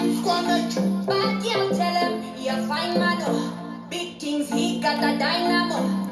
But you tell him, you're fine, man. Big things, he got a dynamo.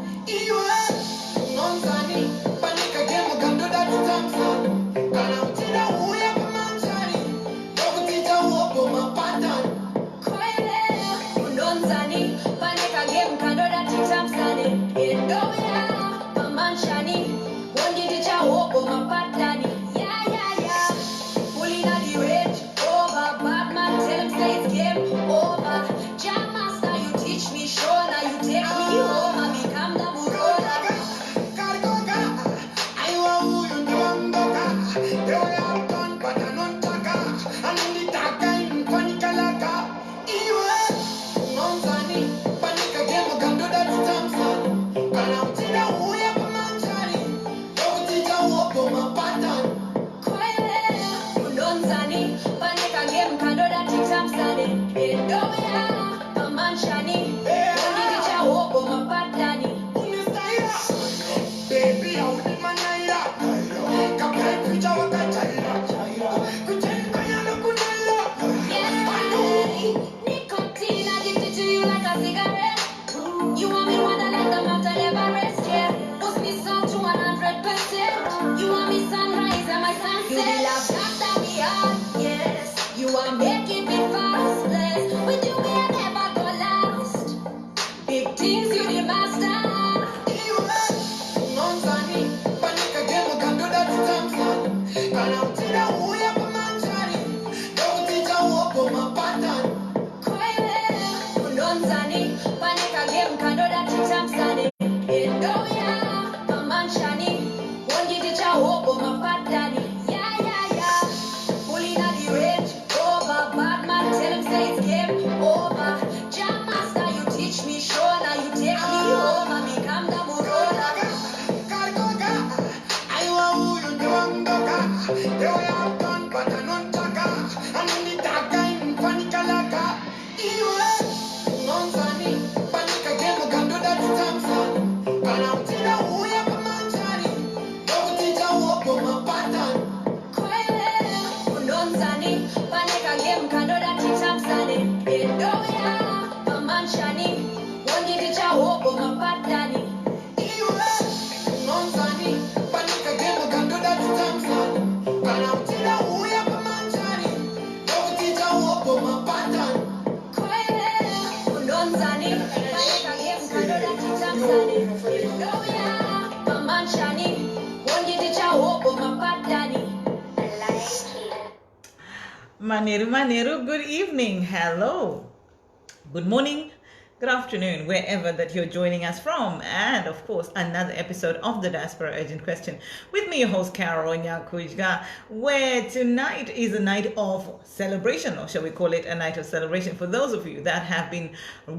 Maneru, good evening, hello, good morning, good afternoon, wherever that you're joining us from, and of course another episode of the Diaspora Urgent Question with me, your host Carole Nyakudya, where tonight is a night of celebration, or shall we call it a night of celebration, for those of you that have been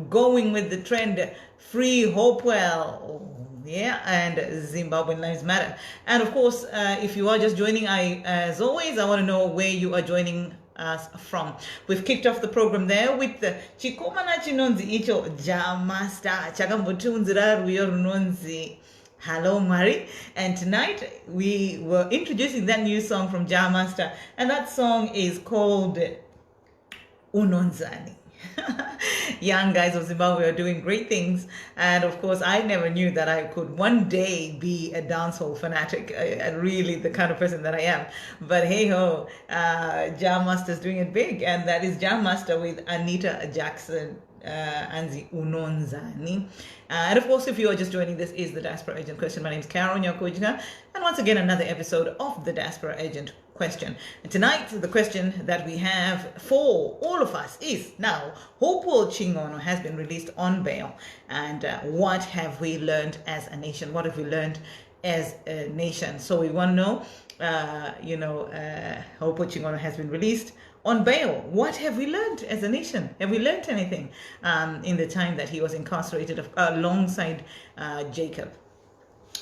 going with the trend Free Hopewell, and Zimbabwean Lives Matter. And of course, if you are just joining, as always, I want to know where you are joining us from. We've kicked off the program there with the chikomana chinonzi icho Jamasta chakambotunzira ruyo runonzi Hello Mari, and tonight we were introducing that new song from Jamasta, and that song is called Unonzani. Young guys of Zimbabwe are doing great things, and of course I never knew that I could one day be a dancehall fanatic, really the kind of person that I am. But hey ho, Jam Master's doing it big, and that is Jam Master with Anita Jackson Anzi Unonzani. And of course, if you are just joining, this is the Diaspora Agent Question. My name is Carole Nyakudya, and once again another episode of the Diaspora Agent Question. And tonight the question that we have for all of us is, now Hopewell Chin'ono has been released on bail, and what have we learned as a nation? What have we learned as a nation? So we want to know, Hopewell Chin'ono has been released on bail. What have we learned as a nation? Have we learned anything in the time that he was incarcerated alongside Jacob?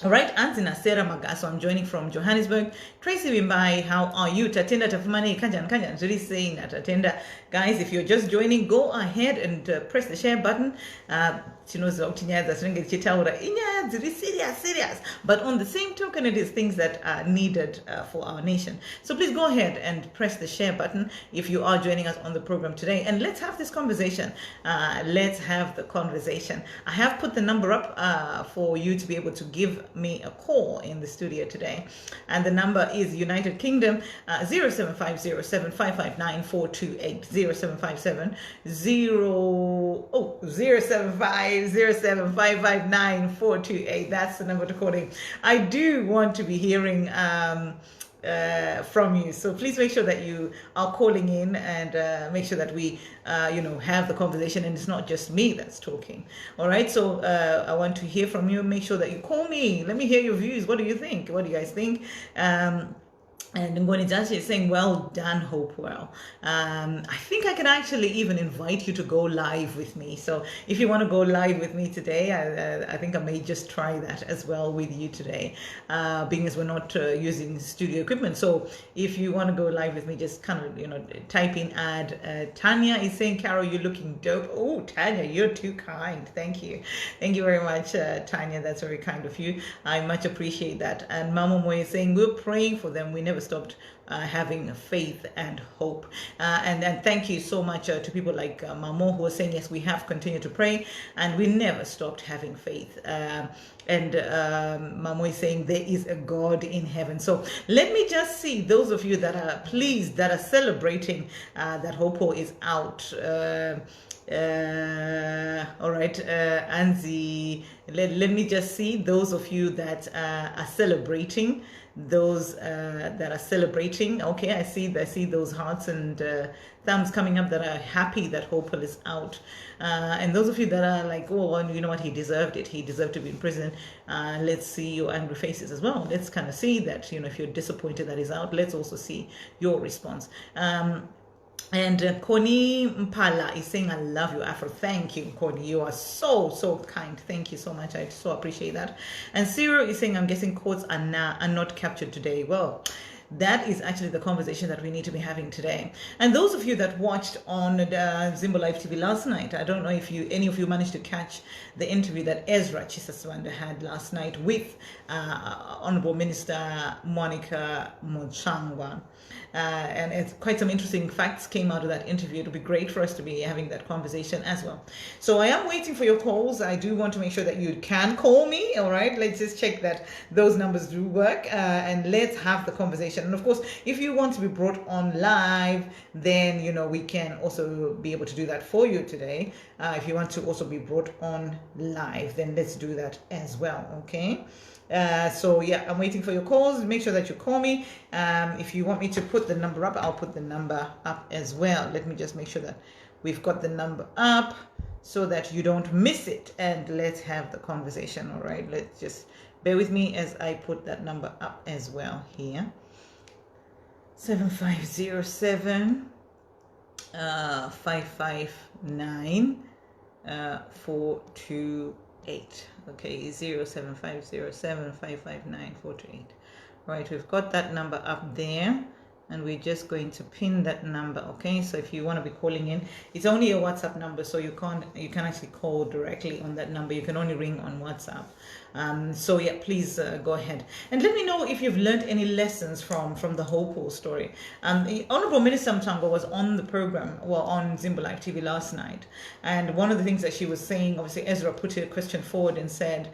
All right, Antina Sarah Magaso, I'm joining from Johannesburg. Tracy Wimbai, how are you? Tatenda Tafumani, Kanjan, really saying that Tatenda. Guys, if you're just joining, go ahead and press the share button. Serious. But on the same token, it is things that are needed for our nation. So please go ahead and press the share button if you are joining us on the program today. And let's have this conversation. Let's have the conversation. I have put the number up for you to be able to give me a call in the studio today, and the number is United Kingdom 07507559 0757 That's the number to call in. I do want to be hearing from you, so please make sure that you are calling in and make sure that we have the conversation and it's not just me that's talking. All right, so I want to hear from you. Make sure that you call me. Let me hear your views. What do you think? What do you guys think? And Ngoni Jashi is saying, well done, Hopewell. I think I can actually even invite you to go live with me. So if you want to go live with me today, I think I may just try that as well with you today, being as we're not using studio equipment. So if you want to go live with me, just kind of, type in ad. Tanya is saying, Carol, you're looking dope. Oh, Tanya, you're too kind. Thank you. Thank you very much, Tanya. That's very kind of you. I much appreciate that. And Mamo is saying, we're praying for them. We never stopped having faith and hope, and thank you so much to people like Mamo who are saying, yes, we have continued to pray and we never stopped having faith, and Mamo is saying there is a God in heaven. So let me just see those of you that are pleased, that are celebrating that Hopo is out. All right, Anzi, let me just see those of you that are celebrating. Those that are celebrating, okay, I see those hearts and thumbs coming up that are happy that Hopewell is out, and those of you that are like, oh, well, you know what, he deserved it, he deserved to be in prison. Let's see your angry faces as well. Let's kind of see that, if you're disappointed that he's out, let's also see your response. And Connie Mpala is saying, I love you, Afro. Thank you, Connie. You are so kind. Thank you so much. I so appreciate that. And Cyril is saying, I'm guessing courts are not captured today. Well, that is actually the conversation that we need to be having today. And those of you that watched on Zimbo Live TV last night, I don't know if any of you managed to catch the interview that Ezra Chisaswanda had last night with Honorable Minister Monica Mochangwa. And it's quite some interesting facts came out of that interview. It'll be great for us to be having that conversation as well. So I am waiting for your calls. I do want to make sure that you can call me. All right, let's just check that those numbers do work, and let's have the conversation. And of course, if you want to be brought on live, then we can also be able to do that for you today. If you want to also be brought on live, then let's do that as well. Okay. So yeah, I'm waiting for your calls. Make sure that you call me. If you want me to put the number up, I'll put the number up as well. Let me just make sure that we've got the number up so that you don't miss it. And let's have the conversation. All right, let's just bear with me as I put that number up as well here. 7507 559 428. Okay, 07507559428. Right, we've got that number up there, and we're just going to pin that number. Okay, so if you want to be calling in, it's only a WhatsApp number, so you can actually call directly on that number. You can only ring on WhatsApp. So yeah, please go ahead and let me know if you've learned any lessons from the Hopewell story. The Honorable Minister Mchangwa was on the program, on Zimbo Live TV last night, and one of the things that she was saying, obviously Ezra put a question forward and said,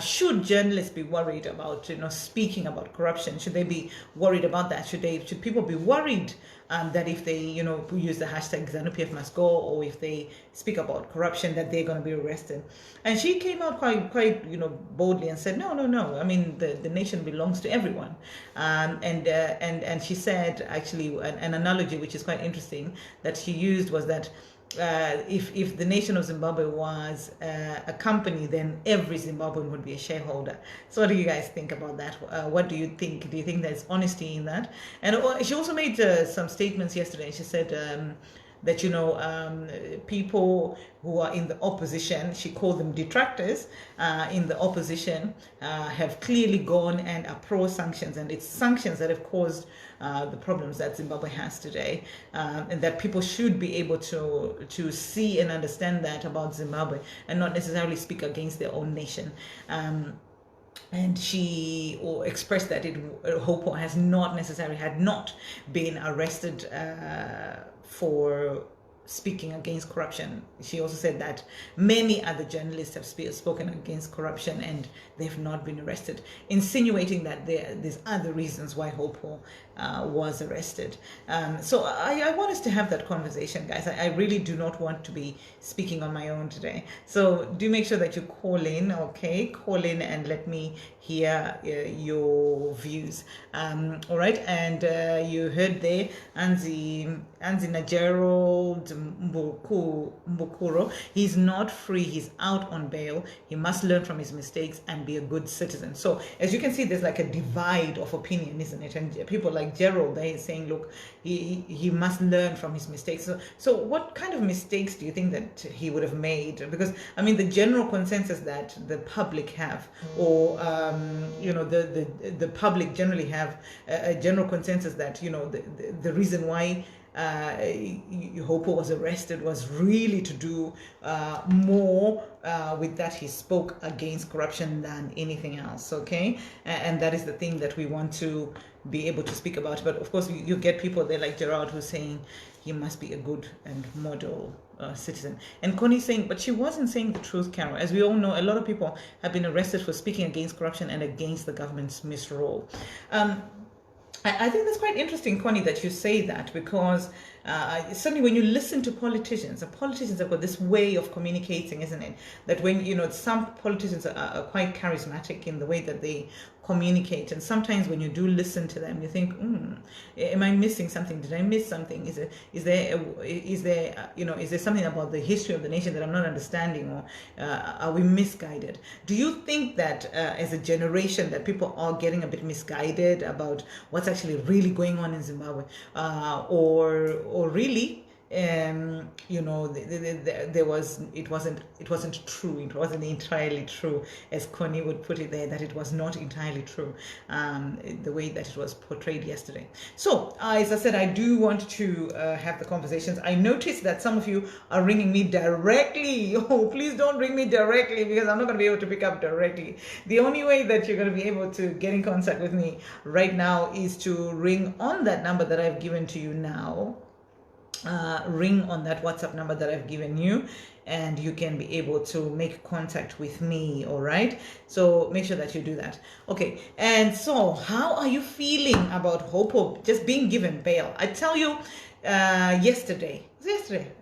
should journalists be worried about speaking about corruption? Should they be worried about that? Should people be worried that if they use the hashtag ZANU-PF must go, or if they speak about corruption, that they're going to be arrested? And she came out quite boldly and said, no. I mean, the nation belongs to everyone. And she said, actually, an analogy which is quite interesting that she used was that if the nation of Zimbabwe was a company, then every Zimbabwean would be a shareholder. So what do you guys think about that? What do you think? Do you think there's honesty in that? And she also made some statements yesterday. She said that, people who are in the opposition, she called them detractors, in the opposition, have clearly gone and are pro-sanctions, and it's sanctions that have caused the problems that Zimbabwe has today, and that people should be able to see and understand that about Zimbabwe and not necessarily speak against their own nation. And she expressed that Hopewell had not been arrested for speaking against corruption. She also said that many other journalists have spoken against corruption and they've not been arrested, insinuating that there's other reasons why Hopewell was arrested. So I want us to have that conversation, guys. I really do not want to be speaking on my own today. So do make sure that you call in, okay? Call in and let me hear your views. All right, and you heard there Anzi Nagerald Mbukuro. He's not free, he's out on bail. He must learn from his mistakes and be a good citizen. So as you can see, there's like a divide of opinion, isn't it? And people like Gerald, they're saying, look, he must learn from his mistakes. So what kind of mistakes do you think that he would have made? Because I mean, the general consensus that the public have, or the public generally have a general consensus that the reason why Hopewell was arrested was really to do more with that he spoke against corruption than anything else, okay? And that is the thing that we want to be able to speak about. But of course, you get people there like Gerard who's saying he must be a good and model citizen. And Connie's saying, but she wasn't saying the truth, Carol. As we all know, a lot of people have been arrested for speaking against corruption and against the government's misrule. I think that's quite interesting, Connie, that you say that, because certainly when you listen to politicians, the politicians have got this way of communicating, isn't it? That when, some politicians are quite charismatic in the way that they communicate, and sometimes when you do listen to them, you think, am I missing something? Did I miss something? Is there something about the history of the nation that I'm not understanding, or are we misguided? Do you think that as a generation that people are getting a bit misguided about what's actually really going on in Zimbabwe, or really it wasn't true, it wasn't entirely true, as Connie would put it there, that it was not entirely true, the way that it was portrayed yesterday. So as I said, I do want to have the conversations. I noticed that some of you are ringing me directly. Oh, please don't ring me directly, because I'm not going to be able to pick up directly. The only way that you're going to be able to get in contact with me right now is to ring on that number that I've given to you now. Ring on that WhatsApp number that I've given you, and you can be able to make contact with me. All right, so make sure that you do that. Okay, and so how are you feeling about Hopewell just being given bail? I tell you, yesterday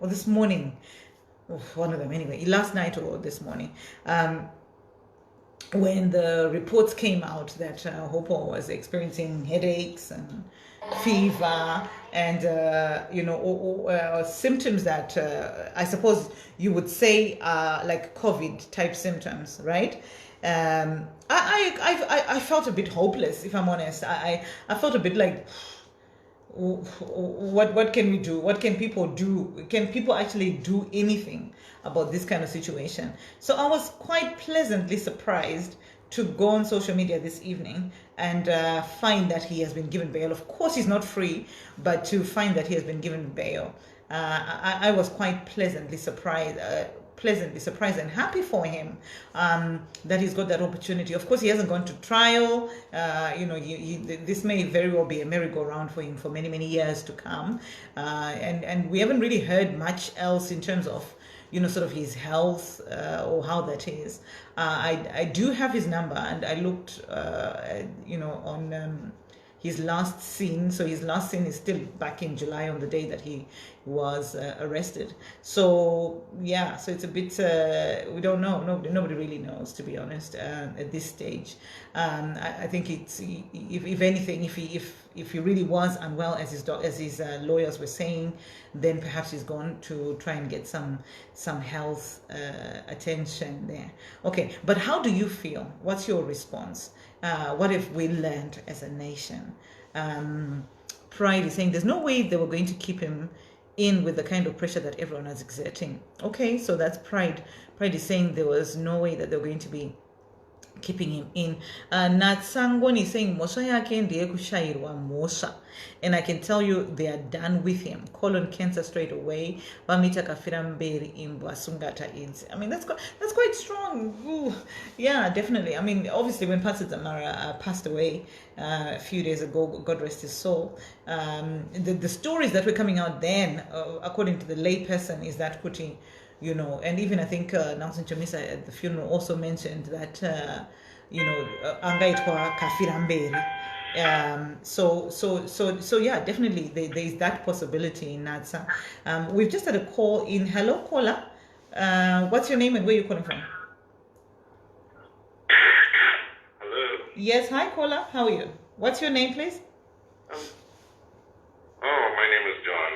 or this morning, one of them anyway, last night or this morning, when the reports came out that Hopewell was experiencing headaches and fever and symptoms that I suppose you would say are like COVID type symptoms, right? I felt a bit hopeless, if I'm honest. I felt a bit like, what can we do? What can people do? Can people actually do anything about this kind of situation? So I was quite pleasantly surprised to go on social media this evening and find that he has been given bail. Of course, he's not free, but to find that he has been given bail, I was quite pleasantly surprised and happy for him that he's got that opportunity. Of course, he hasn't gone to trial. This may very well be a merry-go-round for him for many, many years to come. And we haven't really heard much else in terms of sort of his health or how that is. I do have his number, and I looked, on his last scene. So his last scene is still back in July on the day that he was arrested. So yeah, so it's a bit, we don't know. Nobody really knows, to be honest, at this stage. I think it's, if anything, if he really was unwell, as his lawyers were saying, then perhaps he's gone to try and get some health attention there. Okay, but how do you feel? What's your response? What have we learned as a nation? Pride is saying there's no way they were going to keep him in with the kind of pressure that everyone is exerting. Okay, so that's Pride. Pride is saying there was no way that they're going to be keeping him in. Natsangoni is saying Mosha yake ndiye kushairwa Mosha. And I can tell you they are done with him. Colon cancer straight away. Bamita kafira mberi imbwa sungata ids. I mean, that's quite strong. Ooh. Yeah, definitely. I mean, obviously when Pastor Zamara passed away a few days ago, God rest his soul, the stories that were coming out then, according to the lay person, is that Kuti, you know, and even I think Nelson Chamisa at the funeral also mentioned that, you know, angaitwa kafira mberi. So yeah, definitely there is that possibility in Natsa. We've just had a call in. Hello, caller. What's your name and where are you calling from? Hello. Yes, hi, caller. How are you? What's your name, please? My name is John.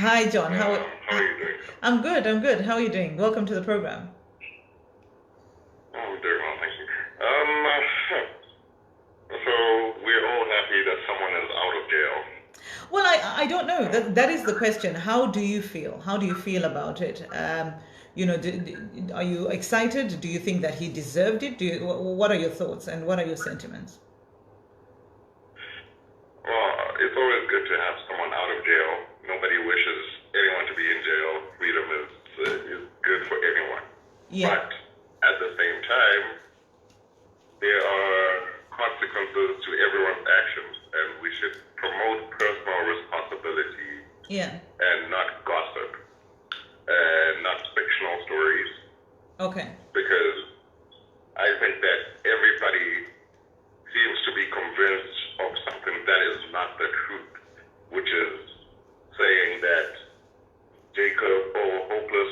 Hi, John. How are you doing? I'm good. How are you doing? Welcome to the program. I'm doing well, thank you. So we're all happy that someone is out of jail. Well, I don't know. That is the question. How do you feel? How do you feel about it? You know, are you excited? Do you think that he deserved it? What are your thoughts and what are your sentiments? Well, it's always good to have someone out of jail. Nobody wishes anyone to be in jail. Freedom is good for anyone. Yeah. But at the same time, there are consequences to everyone's actions, and we should promote personal responsibility. Yeah. And not gossip, and not fictional stories. Okay. Because I think that everybody seems to be convinced of something that is not the truth, which is saying that Jacob or Hopeless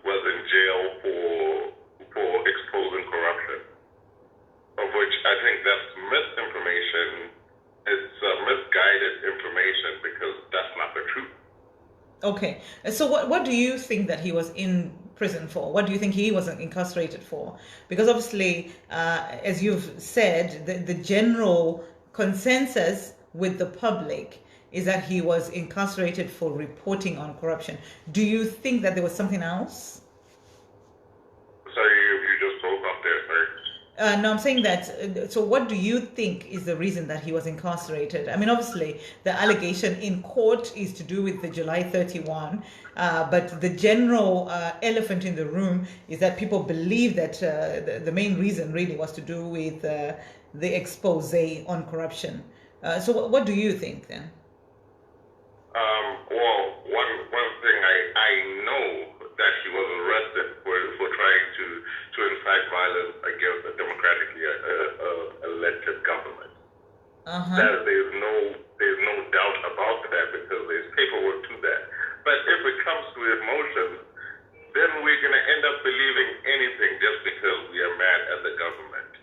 was in jail for exposing corruption, of which I think that's misinformation. It's misguided information because that's not the truth. Okay. So what do you think that he was in prison for? What do you think he was incarcerated for? Because obviously, as you've said, the general consensus with the public is that he was incarcerated for reporting on corruption. Do you think that there was something else? Sorry, you just spoke up there, sorry. No, I'm saying that, so what do you think is the reason that he was incarcerated? I mean, obviously, the allegation in court is to do with the July 31, but the general elephant in the room is that people believe that the main reason really was to do with the expose on corruption. So what do you think then? Well, one thing I know that he was arrested for trying to incite violence against a democratically elected government. That there's no doubt about that because there's paperwork to that. But if it comes to emotions, then we're going to end up believing anything just because we are mad at the government.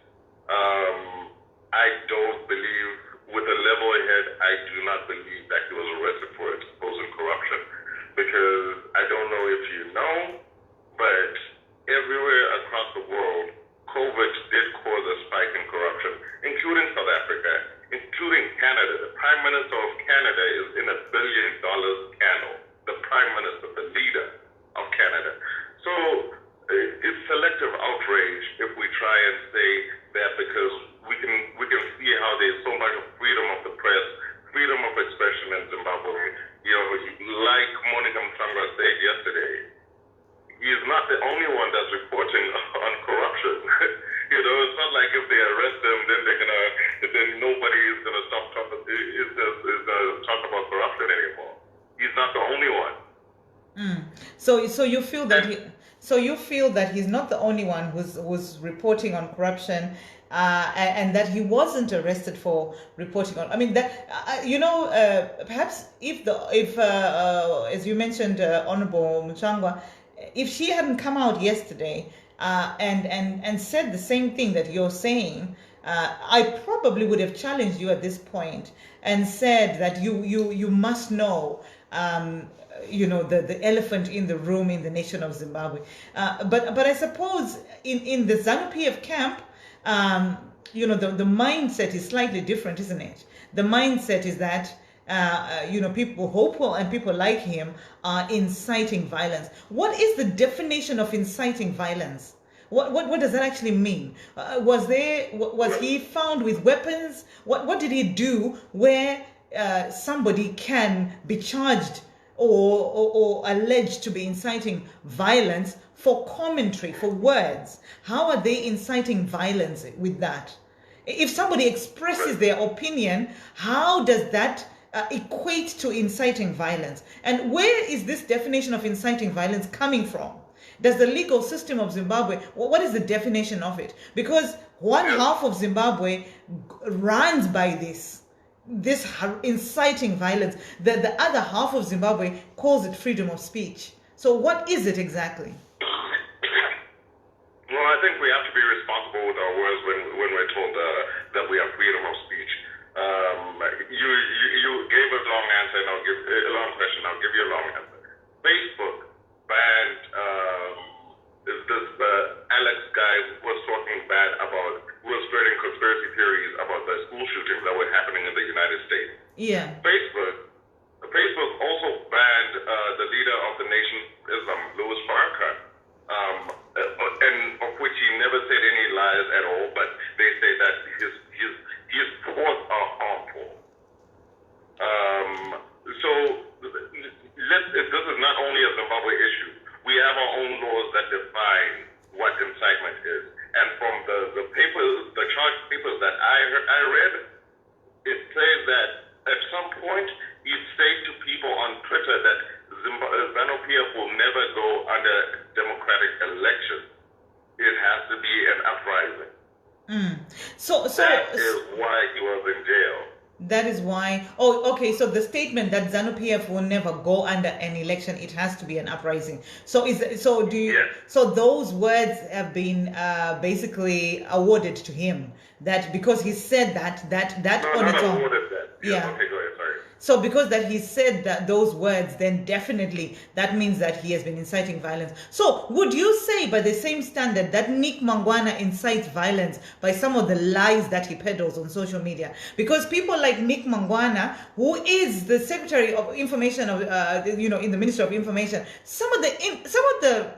I don't believe, with a level head, I do not believe that he was arrested for exposing corruption. Because I don't know if you know, but everywhere across the world, COVID did cause a spike in corruption, including South Africa, including Canada. The Prime Minister of Canada is in $1 billion scandal. The Prime Minister, the leader of Canada. So it's selective outrage if we try and say that because we can see how there's so much freedom of the press, freedom of expression in Zimbabwe. You know, like Monica Msangwa said yesterday, he is not the only one that's reporting on corruption. You know, it's not like if they arrest him, then nobody is gonna stop talk about corruption anymore. He's not the only one. So you feel that he's not the only one who's reporting on corruption, and that he wasn't arrested for reporting on. I mean that perhaps if as you mentioned, Honorable Muchangwa, if she hadn't come out yesterday and said the same thing that you're saying, I probably would have challenged you at this point and said that you must know. The elephant in the room in the nation of Zimbabwe. But I suppose in the ZANU-PF camp, the mindset is slightly different, isn't it? The mindset is that people, Hopewell and people like him are inciting violence. What is the definition of inciting violence? What does that actually mean? Was he found with weapons? What did he do where somebody can be charged or alleged to be inciting violence for commentary, for words? How are they inciting violence with that? If somebody expresses their opinion, how does that equate to inciting violence? And where is this definition of inciting violence coming from? Does the legal system of Zimbabwe, what is the definition of it? Because one half of Zimbabwe runs by this inciting violence. The other half of Zimbabwe calls it freedom of speech. So what is it exactly? Well, I think we have to be responsible with our words when we're told that we have freedom of speech. You gave a long answer, and I'll give a long question. I'll give you a long answer. Facebook banned this Alex guy was talking bad about, was spreading conspiracy theories about the school shootings that were happening in the United States. Yeah. Facebook also banned the leader of the Nation Islam, Louis Farrakhan, and of which he never said any lies at all, but they say that his thoughts are harmful. So this is not only a Zimbabwe issue. We have our own laws that define what incitement is. And from the papers, the charge papers that I read, it says that at some point you'd say to people on Twitter that ZANU-PF will never go under democratic election. It has to be an uprising. That is why he was in jail. That is why. Oh, okay. So the statement that ZANU-PF will never go under an election, it has to be an uprising. So Yes. So those words have been basically awarded to him. That because he said that No, on not its own. awarded that. Yeah. Okay, go ahead. Sorry. So because that he said that those words, then definitely that means that he has been inciting violence. So would you say by the same standard that Nick Mangwana incites violence by some of the lies that he peddles on social media? Because people like Nick Mangwana, who is the Secretary of Information of in the Ministry of Information, some of the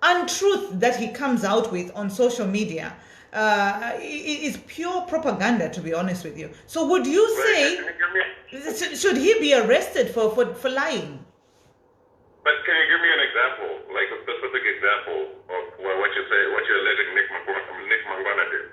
untruth that he comes out with on social media is pure propaganda, to be honest with you. So would you say, should he be arrested for lying? But can you give me an example, like a specific example of what you say, what you're alleging Nick Mangwana did?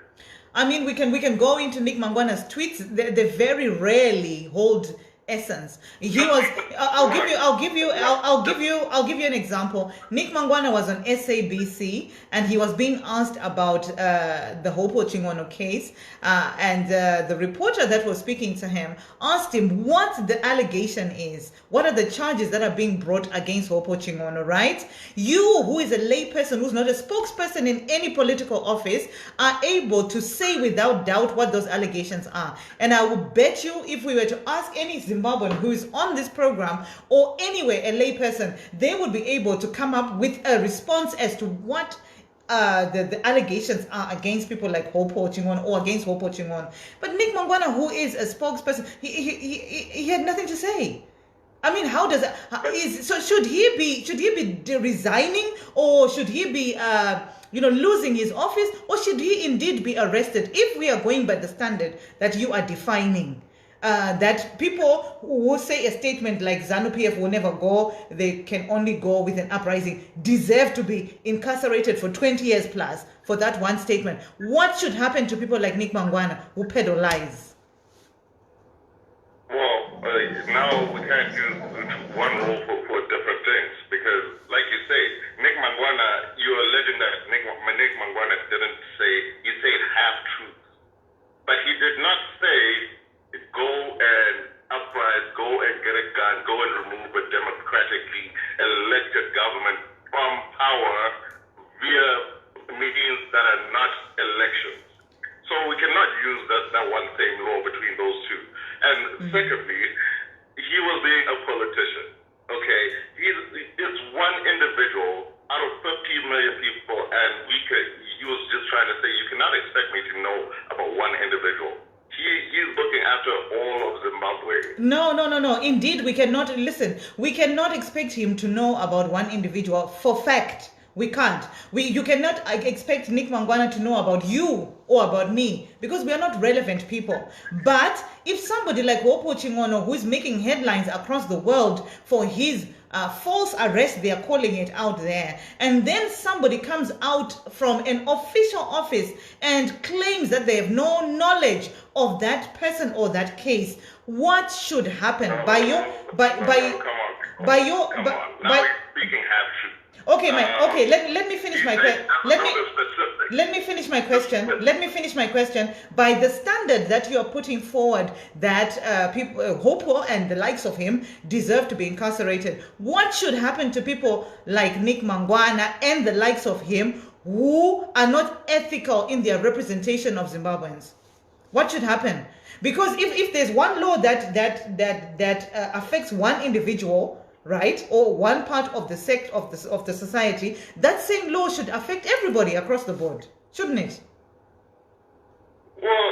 I mean, we can go into Nick Mangwana's tweets. They very rarely hold essence. He was. I'll give you an example. Nick Mangwana was on SABC and he was being asked about the Hopewell Chin'ono case, and the reporter that was speaking to him asked him what the allegation is. What are the charges that are being brought against Hopewell Chin'ono? Right? You, who is a layperson, who's not a spokesperson in any political office, are able to say without doubt what those allegations are. And I will bet you, if we were to ask any Zimbabwean who is on this program or anywhere a layperson, they would be able to come up with a response as to what the allegations are against people like Hopewell Chin'ono or against Hopewell Chin'ono. But Nick Mangwana, who is a spokesperson, he had nothing to say. I mean, how does that? So should he be resigning, or should he be losing his office, or should he indeed be arrested? If we are going by the standard that you are defining. That people who say a statement like ZANU-PF will never go, they can only go with an uprising, deserve to be incarcerated for 20 years plus for that one statement. What should happen to people like Nick Mangwana who peddle lies? Well, now we can't use one rule for different things because, like you say, Nick Mangwana, you're alleging that Nick Mangwana didn't say, he said half-truths. But he did not say, go and uprise, go and get a gun, go and remove a democratically elected government from power via means that are not elections. So we cannot use that one same law between those two. And secondly, he was being a politician. Okay, it's one individual out of 50 million people, and he was just trying to say, you cannot expect me to know about one individual. He's looking after all of Zimbabwe. No. Indeed, we cannot, listen, we cannot expect him to know about one individual for fact. We can't. You cannot expect Nick Mangwana to know about you or about me because we are not relevant people. But if somebody like Hopewell Chin'ono, who is making headlines across the world for his false arrest, they are calling it out there, and then somebody comes out from an official office and claims that they have no knowledge of that person or that case, what should happen by your Come on. Now he's speaking half truth. Okay, Mike. Okay, let me finish my question. Let me finish my question. Let me finish my question. By the standard that you are putting forward, that people, Hopewell and the likes of him, deserve to be incarcerated. What should happen to people like Nick Mangwana and the likes of him who are not ethical in their representation of Zimbabweans? What should happen? Because if there's one law that affects one individual, right, or one part of the sect of the society, that same law should affect everybody across the board, shouldn't it? Well,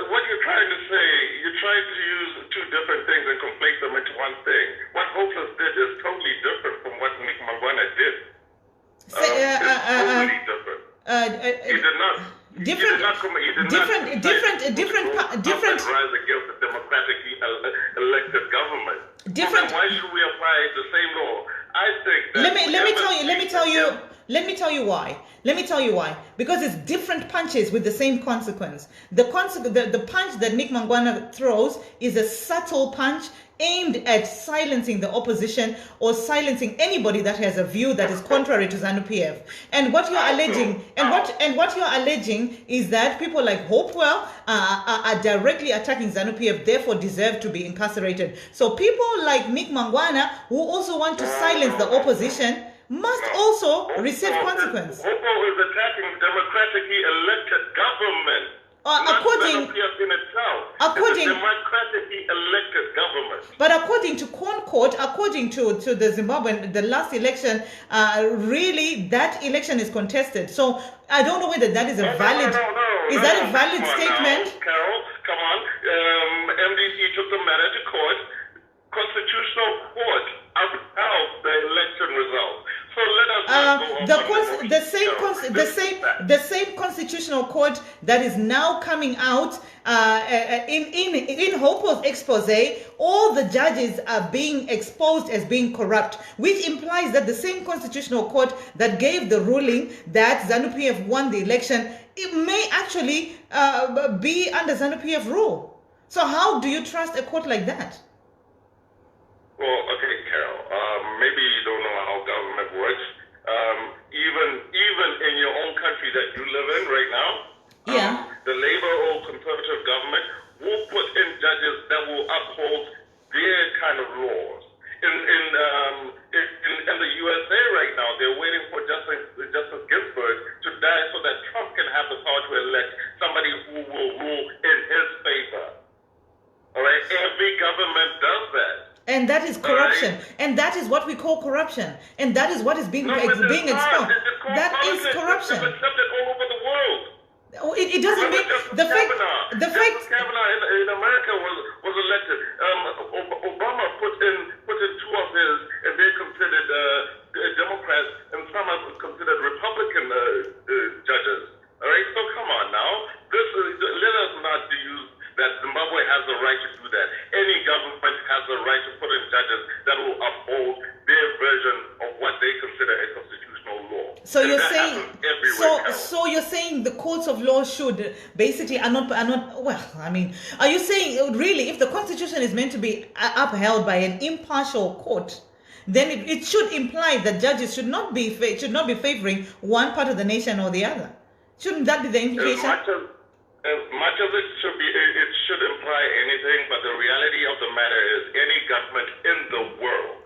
what you're trying to say, you're trying to use two different things and conflate them into one thing. What Hopeless did is totally different from what Nick Mangwana did. It's totally different. He did not. Different. Rise against the democratically elected government. Different. Well, why should we apply the same law? I think that let me tell you why. Because it's different punches with the same consequence. The punch that Nick Mangwana throws is a subtle punch aimed at silencing the opposition or silencing anybody that has a view that is contrary to ZANU-PF. And what you're alleging, what you're alleging is that people like Hopewell are directly attacking ZANU-PF, therefore deserve to be incarcerated. So people like Nick Mangwana, who also want to silence the opposition, must also receive consequence. Hopewell is attacking democratically elected government. According democratically elected government. But according to Concord, according to the Zimbabwean, the last election, really that election is contested. So I don't know whether that is a valid. Is that a valid statement? Carole, come on. MDC took the matter to court. Constitutional Court upheld the election result. So let us the same constitutional court that is now coming out in Hopewell's expose, all the judges are being exposed as being corrupt, which implies that the same constitutional court that gave the ruling that ZANU-PF won the election, it may actually be under ZANU-PF rule. So how do you trust a court like that? Well, okay, Carole. Maybe you don't know how government works. Even in your own country that you live in right now, the Labour or Conservative government will put in judges that will uphold their kind of laws. In the USA right now, they're waiting for Justice Ginsburg to die so that Trump can have the power to elect somebody who will rule in his favor. All right, every government does that. And that is corruption. Right. And that is what we call corruption. And that is what is being exposed. That is corruption. It's accepted all over the world. It doesn't mean the fact. Kavanaugh in America was elected. Obama put in two of his, and they're considered Democrats, and some are considered Republican judges. All right, so come on now. Let us not use that Zimbabwe has the right to do that. Any government has the right to put in judges that will uphold their version of what they consider a constitutional law. So you're saying, so you're saying the courts of law should basically are not. Well, I mean, are you saying really, if the Constitution is meant to be upheld by an impartial court, then it should imply that judges should not be favoring one part of the nation or the other? Shouldn't that be the implication? As much as it should imply anything, but the reality of the matter is any government in the world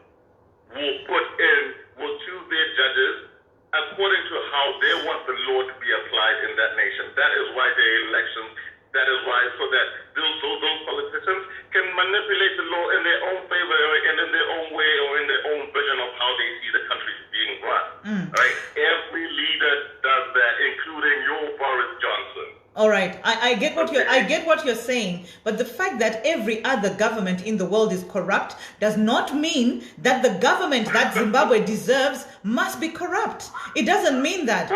will choose their judges according to how they want the law to be applied in that nation. That is why their elections, that is why, so that those politicians can manipulate the law in their own favor and in their own way or in their own vision of how they see the country being run. Right? Every leader does that, including your Boris Johnson. All right, I get what you're saying, but the fact that every other government in the world is corrupt does not mean that the government that Zimbabwe deserves must be corrupt. It doesn't mean that.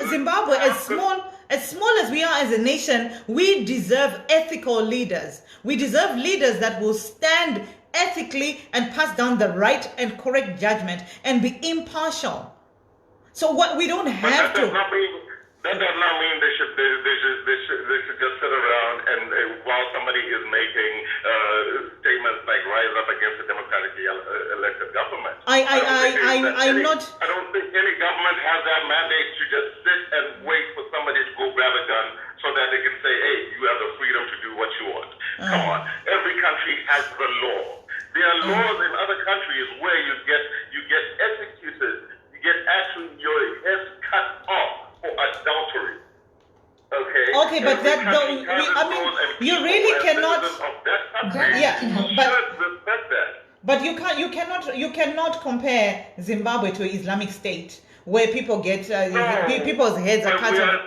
Zimbabwe, as small as we are as a nation, we deserve ethical leaders. We deserve leaders that will stand ethically and pass down the right and correct judgment and be impartial. So what we don't have to. That does not mean they should just sit around and while somebody is making statements like rise up against the democratically elected government. I don't think any government has that mandate to just sit and wait for somebody to go grab a gun so that they can say, hey, you have the freedom to do what you want. Come on. Every country has the law. There are laws in other countries where you get executed, you get actually your head cut off for adultery. Okay, but you really cannot. But you cannot compare Zimbabwe to Islamic State, where people get people's heads are cut off.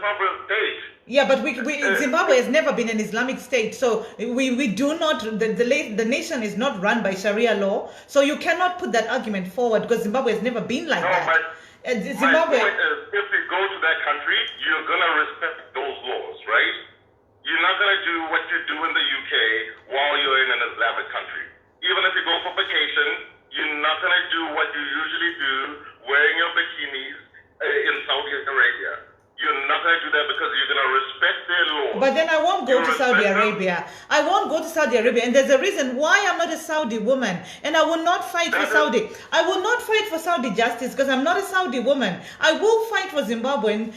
Yeah, but Zimbabwe has never been an Islamic state, so we do not. The nation is not run by Sharia law, so you cannot put that argument forward because Zimbabwe has never been like that. Zimbabwe. My point is, if you go to that country, you're gonna respect those laws, right? You're not gonna do what you do in the UK while you're in an Islamic country. Even if you go for vacation, you're not gonna do what you usually do, wearing your bikinis in Saudi Arabia. You're not going to do that because you're going to respect their laws. But then I won't go to Saudi Arabia. I won't go to Saudi Arabia. And there's a reason why I'm not a Saudi woman. And I will not fight for Saudi. I will not fight for Saudi justice because I'm not a Saudi woman. I will fight for Zimbabwean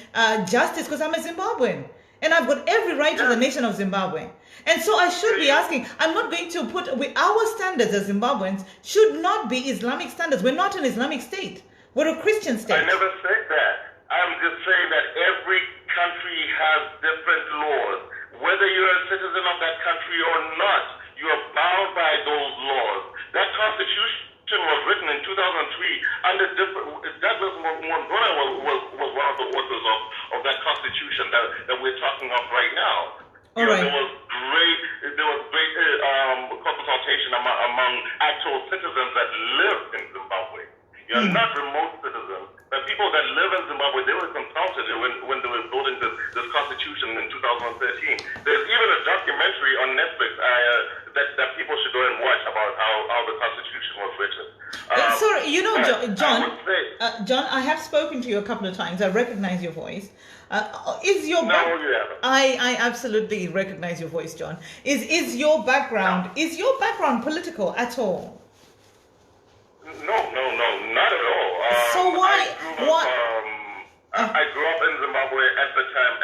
justice because I'm a Zimbabwean. And I've got every right to the nation of Zimbabwe. And so I should be asking, I'm not going to put, our standards as Zimbabweans should not be Islamic standards. We're not an Islamic state. We're a Christian state. I never said that. I'm just saying that every country has different laws. Whether you're a citizen of that country or not, you are bound by those laws. That constitution was written in 2003 under different. Douglas Mongona was one of the authors of that constitution that we're talking of right now. All right. There was great consultation among actual citizens that live in Zimbabwe. You're not remote citizens. The people that live in Zimbabwe, they were consulted when they were building this constitution in 2013. There's even a documentary on Netflix that people should go and watch about how the constitution was written. John, I have spoken to you a couple of times. I recognize your voice. You haven't. I absolutely recognize your voice, John. Is your background political at all? No, not at all. So why? I grew up in Zimbabwe at a time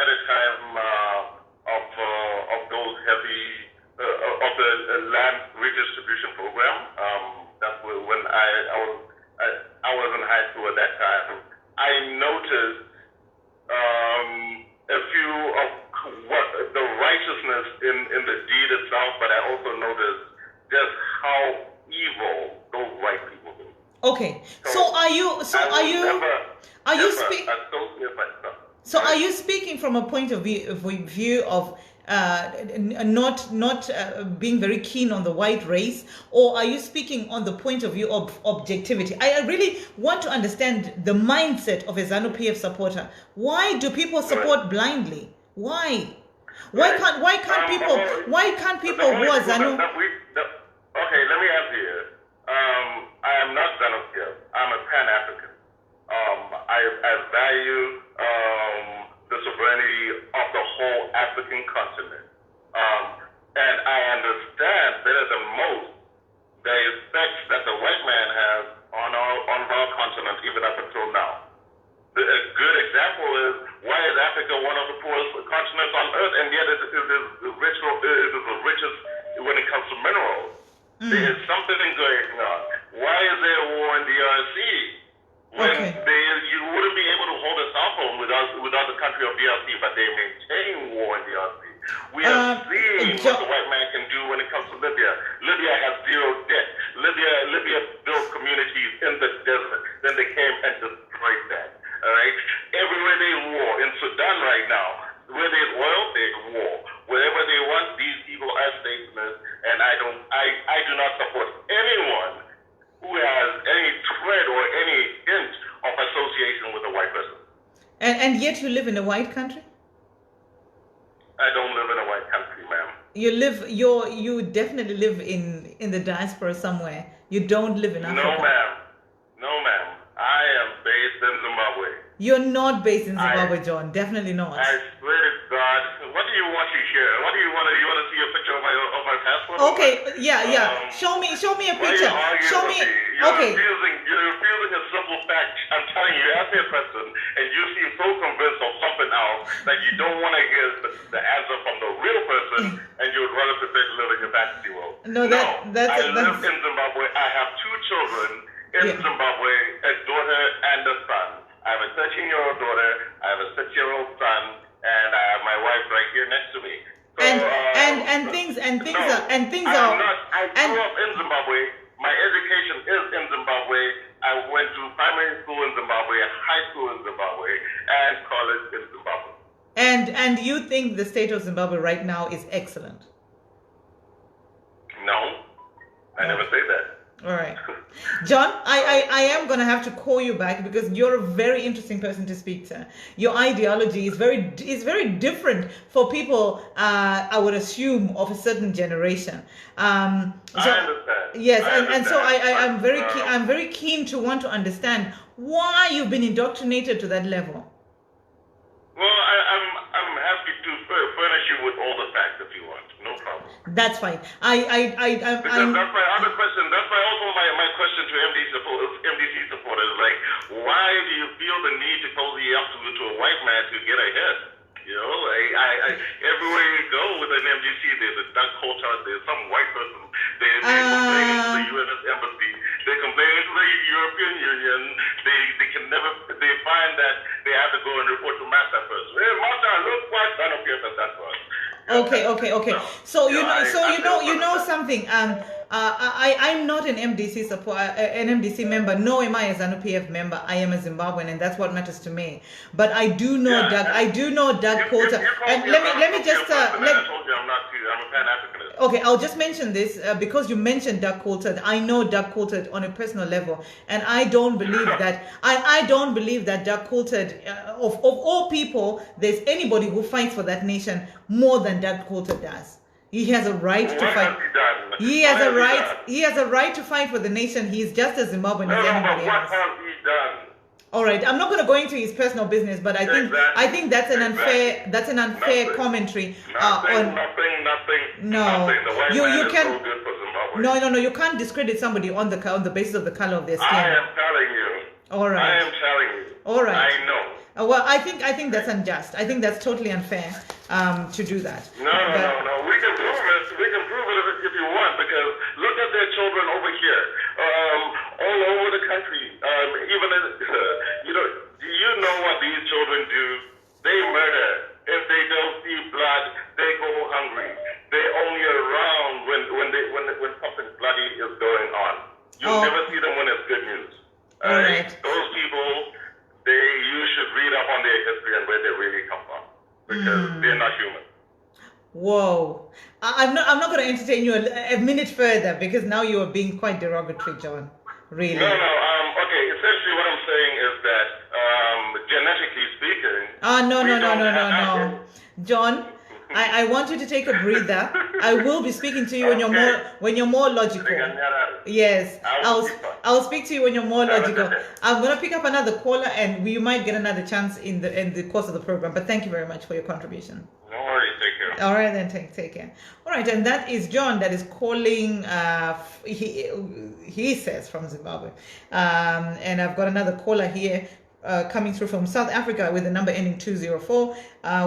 of those heavy of the land redistribution program. That's when I was in high school at that time. I noticed a few of what the righteousness in the deed itself, but I also noticed just how evil those white people do. Okay, are you speaking from a point of view of not being very keen on the white race, or are you speaking on the point of view of objectivity? I really want to understand the mindset of a ZANU-PF supporter. Why do people support blindly? Why can't people who are ZANU? Okay, let me answer you. I am not ZANU-PF. I'm a Pan-African. I value the sovereignty of the whole African continent. And I understand better than most the effects that the white man has on our continent, even up until now. A good example is, why is Africa one of the poorest continents on earth, and yet it is the richest when it comes to minerals? There is something going on. Why is there a war in the DRC? When you wouldn't be able to hold a cell phone without the country of DRC, but they maintain war in DRC. We have seen what the white man can do when it comes to Libya. Libya has zero debt. Libya built communities in the desert. Then they came and destroyed that. All right. Everywhere they war in Sudan right right now. Where there's oil, there's war. Wherever they want, these people are statesmen, and I do not support anyone who has any thread or any hint of association with a white person. And yet you live in a white country? I don't live in a white country, ma'am. You definitely live in the diaspora somewhere. You don't live in Africa. No, ma'am. No, ma'am. I am based in Zimbabwe. You're not based in Zimbabwe, John. Definitely not. I swear to God. What do you want to share? What do you want to? You want to see a picture of my passport? Okay. Yeah. Show me a picture. Show me. Okay. You're refusing a simple fact. I'm telling you, you ask me a question, and you seem so convinced of something else that you don't want to hear the answer from the real person, and you would rather prefer to live in your fantasy world. No, that's I live in Zimbabwe. I have 2 children in Zimbabwe, a daughter and a son. I have a 13-year-old daughter, I have a 6-year-old son, and I have my wife right here next to me. So, I grew up in Zimbabwe. My education is in Zimbabwe. I went to primary school in Zimbabwe, high school in Zimbabwe, and college in Zimbabwe. And you think the state of Zimbabwe right now is excellent? No, I never say that. All right. John, I am going to have to call you back because you're a very interesting person to speak to. Your ideology is very different for people, I would assume, of a certain generation. I understand. Yes, and so I'm very keen to want to understand why you've been indoctrinated to that level. Well, I'm happy to furnish you with all the facts if you want. No problem. That's fine. Because that's my other question. That's also my question to MDC supporters. Like, why do you feel the need to cozy up to a white man to get ahead? You know, everywhere you go with an MDC, there's a dark culture. There's some white person. They complain to the U.S. Embassy. They complain to the European Union. They find that they have to go and report to Massa first. Hey, Massa, look what son of yours has done for us. Okay. So you know something. I'm not an MDC an MDC member. No, am I a ZANU-PF member? I am a Zimbabwean, and that's what matters to me. But I do know Doug Coulter. And let me just I told you I'm a Pan-Africanist. Okay, I'll just mention this because you mentioned Doug Coulter. I know Doug Coulter on a personal level, and I don't believe that. I don't believe that Doug Coulter, of all people, there's anybody who fights for that nation more than Doug Coulter does. He has a right to fight. He has a right to fight for the nation. He's just as Zimbabwean as anybody else. What has he done? All right, I'm not going to go into his personal business, but I think that's an unfair commentary. Nothing. No, you can. So good for Zimbabwe. No, you can't discredit somebody on the basis of the color of their skin. I am telling you. All right. I am telling you. All right. I know. Well, I think that's unjust. I think that's totally unfair to do that. No. We can prove it. We can prove it if you want, because look at their children over here, all over the country. Even do you know what these children do? They murder. If they don't see blood, they go hungry. They're only around when something bloody is going on. You'll never see them when it's good news. All right. Those people, you should read up on their history and where they really come from, because they're not human. Whoa. I'm not going to entertain you a minute further, because now you are being quite derogatory, John. Really. No. Okay. Essentially, what I'm saying is that genetically speaking. No. John, I want you to take a breather. I will be speaking to you when you're more logical. Yes, I'll speak to you when you're more logical. I'm gonna pick up another caller, and you might get another chance in the course of the program. But thank you very much for your contribution. No worries. Take care. All right, then take care. All right, and that is John that is calling. He says from Zimbabwe, and I've got another caller here. Coming through from South Africa with the number ending 204.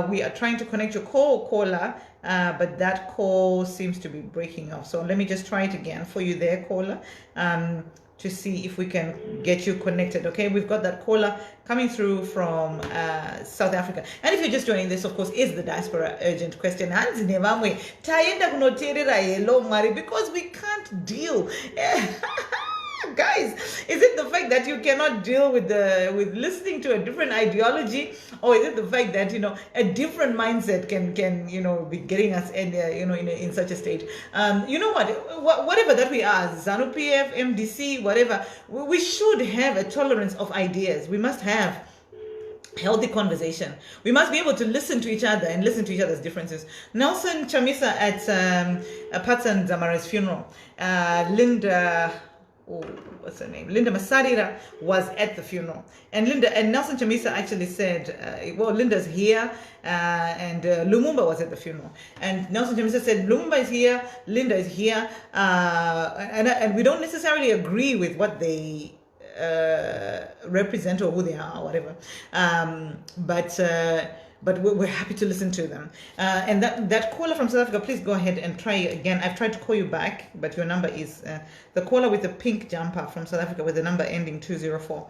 We are trying to connect your caller, but that call seems to be breaking off. So let me just try it again for you there, caller, to see if we can get you connected. Okay, we've got that caller coming through from South Africa. And if you're just joining this, of course, is the Diaspora Urgent Question. Because we can't deal. Guys, is it the fact that you cannot deal with listening to a different ideology, or is it the fact that a different mindset can be getting us in such a state? You know what? Whatever that we are, ZANU PF, MDC, whatever, we should have a tolerance of ideas. We must have healthy conversation. We must be able to listen to each other and listen to each other's differences. Nelson Chamisa at Patsan Zamara's funeral. Linda Masarira was at the funeral, and Nelson Chamisa actually said, Linda's here, and Lumumba was at the funeral, and Nelson Chamisa said Lumumba is here, Linda is here, and we don't necessarily agree with what they represent or who they are or whatever, but we're happy to listen to them. And that caller from South Africa, please go ahead and try again. I've tried to call you back, but your number is the caller with the pink jumper from South Africa with the number ending 204.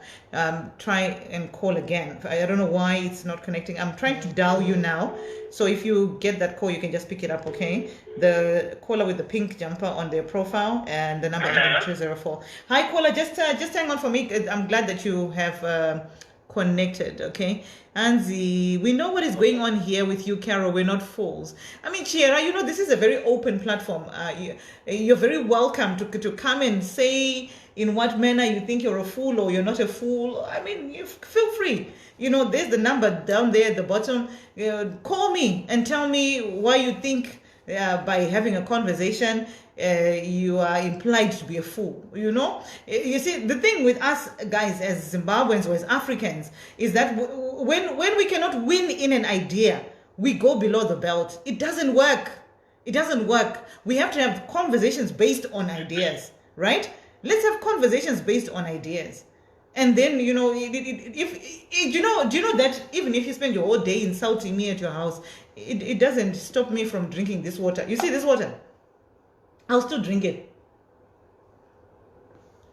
Try and call again. I don't know why it's not connecting. I'm trying to dial you now, so if you get that call, you can just pick it up, okay? The caller with the pink jumper on their profile and the number ending 204. Hi, caller. Just hang on for me. I'm glad that you have connected, okay? Anzi, we know what is going on here with you, Carole. We're not fools. I mean, Chiera, this is a very open platform. You're very welcome to come and say in what manner you think you're a fool or you're not a fool. I mean, you feel free. There's the number down there at the bottom. Call me and tell me why you think by having a conversation you are implied to be a fool. You see, the thing with us guys as Zimbabweans or as Africans is that when we cannot win in an idea, we go below the belt. It doesn't work. We have to have conversations based on ideas, right? Let's have conversations based on ideas. And then, do you know that even if you spend your whole day insulting me at your house, it doesn't stop me from drinking this water. You see this water? I'll still drink it.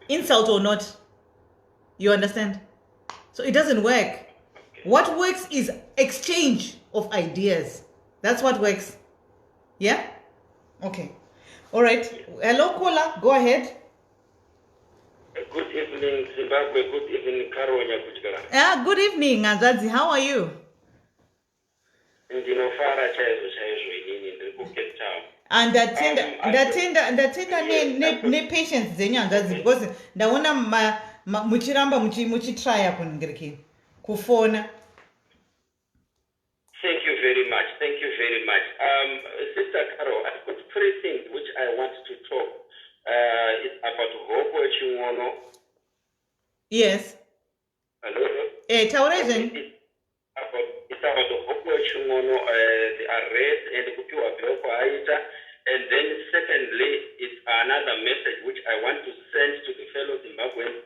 Insult or not. You understand? So it doesn't work. What works is exchange of ideas. That's what works. Yeah? Okay. All right. Hello, caller. Go ahead. Good evening, Zimbabwe. Good evening, Carole Nyakudya. Good evening, Azazi. How are you? Ndinofara chaizvo chaizvo inini ndiri kuCape Town. Ndatenda nepatience dzenyu Azazi, because ndaona muchiramba muchitraya kufona. Thank you very much. Sister Carole, I've got three things which I want to talk. It's about Hopewell Chin'ono. Yes. Hello? Taurasian. It's about Hopewell Chin'ono, the arrest and kupiwa bail kwa Aita. And then secondly, it's another message which I want to send to the fellow Zimbabweans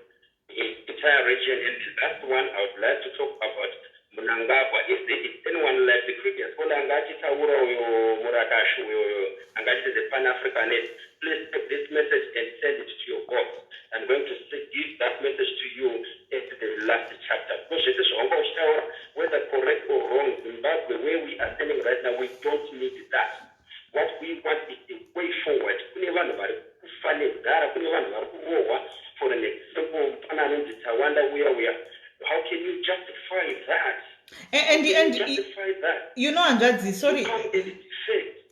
in the entire region. And the last one I would like to talk about Munangagwa. If there is anyone like the previous caller, Angati Taura or Muradashu or Angati the Pan-Africanist, please take this message and send it to your boss. I'm going to give that message to you at the last chapter. Because it is whether correct or wrong, Zimbabwe, where we are standing right now, we don't need that. What we want is a way forward. For an example, Tawanda, where we are. How can you justify that? And justify that? Angadzi, sorry.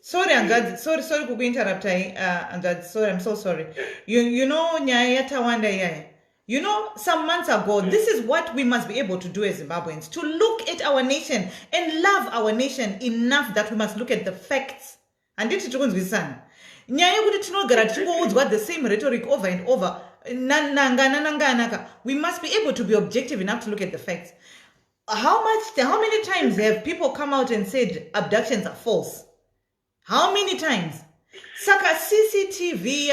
Sorry, Angadzi. Sorry to interrupt. Angadzi, sorry, I'm so sorry. Nyaya Tawanda, some months ago, this is what we must be able to do as Zimbabweans, to look at our nation and love our nation enough that we must look at the facts. And it's nyaya kuti tinogara tichingoudzwa the same rhetoric over and over. We must be able to be objective enough to look at the facts. How many times have people come out and said abductions are false? How many times? Saka CCTV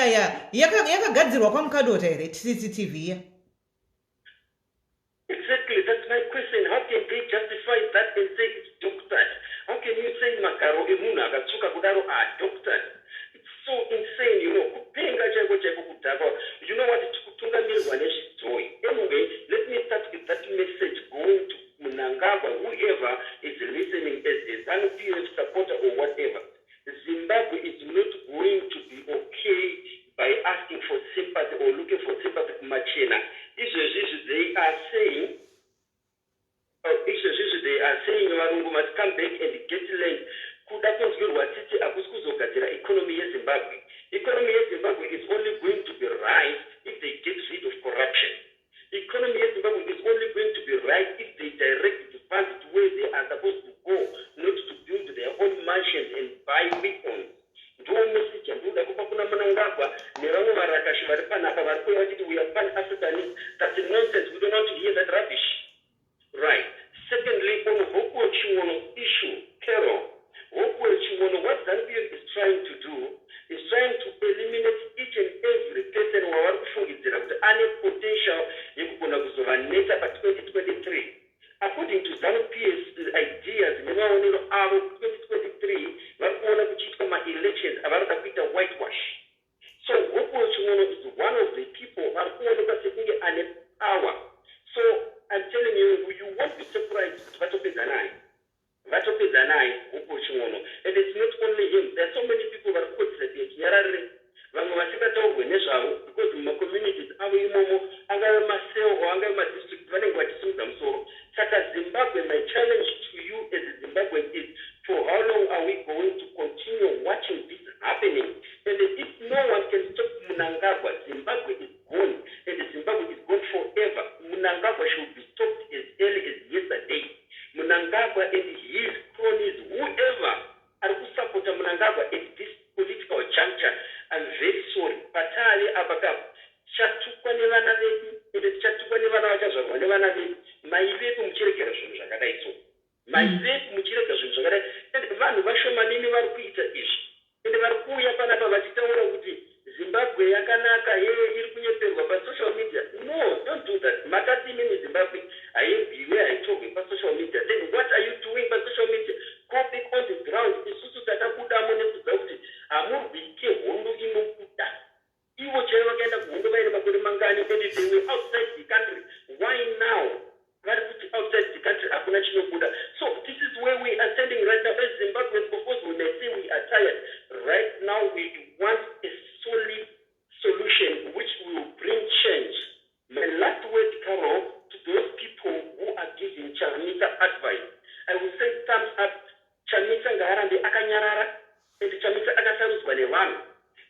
yakagadzirwa kwamukadota here CCTV. Exactly, that's my question. How can they justify that and say it's doctored? How can you say Makaro Emuna Gatsuka Kudaro are doctored? It's so insane, You know what it's Anyway, let me start with that message going to Munangagwa, whoever is listening as a ZANU-PF supporter or whatever. Zimbabwe is not going to be okay by asking for sympathy or looking for sympathy are saying varungu must come back and get land. Kuda kunzwirwa tsitsi hakusi kuzogadzira economy yeZimbabwe. Economy yeZimbabwe is only going to be right if they get rid of corruption. Economy yeZimbabwe is only going to be right if they direct the funds to where they are supposed to go, not to build their own mansions and buy weapons. Ndo message ndoda kupa kuna Mnangagwa nevamwe varakashi vari panapa vari kuuya vachiti we are pan-Africanists. That's nonsense. We don't want to hear that rubbish. Right. Secondly, on Hopewell Chin'ono issue, Carole, Hopewell Chin'ono, what Zambia is trying to do is trying to eliminate each and every person who are kufungidzira kuti ane potential yekugona kuzovanetsa pa 2023. According to ZANU-PF ideas nemaonero avo 2023 vari kuona kuchiitwa ma-elections avarida kuita whitewash. So Hopewell Chin'ono is one of the people vari kuonekwa sekunge ane power. So I'm telling you, you won't be surprised vatopedzanai Hopewell Chin'ono. And it's not only him. There are so many people vari kukodzera Harare vamwe vasingataurwe nezvavo because muma-communities avo imomo angave maseo or angave madistrict vanenge vachisimudza musoro. Saka Zimbabwe, my challenge to you as a Zimbabwean is, for how long are we going to continue watching this happening? And if no one can stop Mnangagwa, Zimbabwe is gone. And Zimbabwe is gone forever. Mnangagwa should be stopped as early as yesterday. Mnangagwa and his cronies, whoever are to support Mnangagwa at this political juncture, I'm very sorry. Patali abakap. Chatukwa nevana vedu, ende chatukwa nevana vachazvarwa nevana vedu. Mai vedu muchiregera zvinhu zvakadai so. Mai vedu muchiregera zvinhu zvakadai. Ende vanhu vashomanini vari kuita izvi. Ende vari kuuya panapa vachitaura kuti Zimbabwe yakanaka, iri kunyeperwa pasocial media. No, don't do that. Makati mimi Zimbabwe haimbiwe haitogwe pasocial media. Then what are you doing pasocial media? Go back on the ground. Isusu takabudamo nekudza kuti hamurwike hondo inobuda. Ivo chaivo vakaenda kuhondo vaine makore mangani and they were outside the country. Why now? Vari kuti outside the country hakuna chinobuda. So this is where we are standing right now as Zimbabweans. Of course, we may say we are tired. Right now, we want a solid solution which will bring change. My last word, Carole, to those people who are giving Chamisa advice, I will say thumbs up. Chamisa ngaharambe akanyarara, and Chamisa akasarudzwa nevanhu.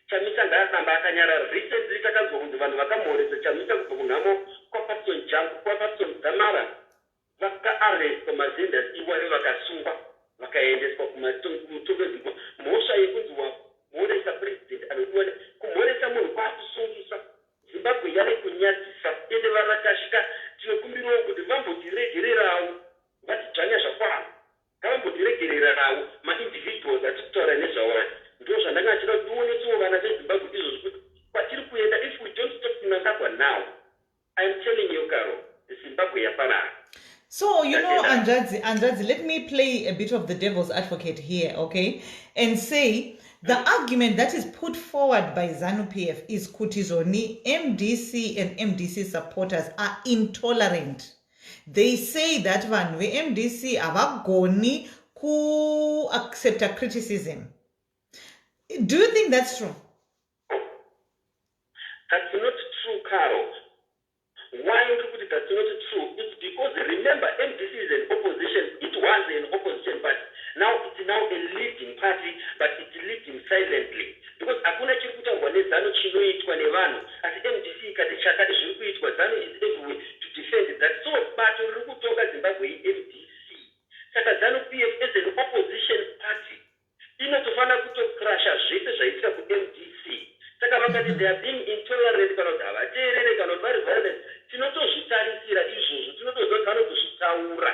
Chamisa ngaasamba akanyarara. Recently takazwa kuti vanhu vakamhoresa Chamisa kubva kunhamo kwaPatson Jangu, kwaPatson Damara, vaka-arrest pamazendas iwayo vakasungwa, vakaendeswa kumutongoziko. Mhosva yekunzi wamhoresa president anokuona kumhoresa munhu kwakusungisa. Zimbabwe yari kunyadzisa, ende varakashika. Tinokumbirawo kuti vambotiregererawo, vatidzvanya zvakwana. Ngavambotiregererawo ma-individuals atitaura nezvavo. Ndo zvandangachida tionesewo vana veZimbabwe izvozvo kuti kwatiri kuenda, if we don't stop Mnangagwa now, I'm telling you, Carole, Zimbabwe yaparara. So, you know, Anjadzi, let me play a bit of the devil's advocate here, okay? And say, the argument that is put forward by ZANU-PF is Kutizoni, MDC and MDC supporters are intolerant. They say that vanhu MDC avagoni ku accept a criticism. Do you think that's true? That's not true, Carole. Why do you put that's not true? It's because, remember, MDC is an opposition. It was an opposition, but now it's now a leading party, but it's leading silently. Because hakuna chiri kutaurwa nezano chinoitwa nevanhu. Asi MDC ikati chakati zviri kuitwa, ZANU is everywhere to defend that. So, bato riri kutonga Zimbabwe MDC. Saka ZANU-PF as an opposition party inotofana kutokrasha zvese zvaitika ku-MDC. Saka vakati they are being intolerant kana kuti havateerere kana kuti vari violent. Tinotozvitarisira izvozvo, tinotozva kuti vanotozvitaura.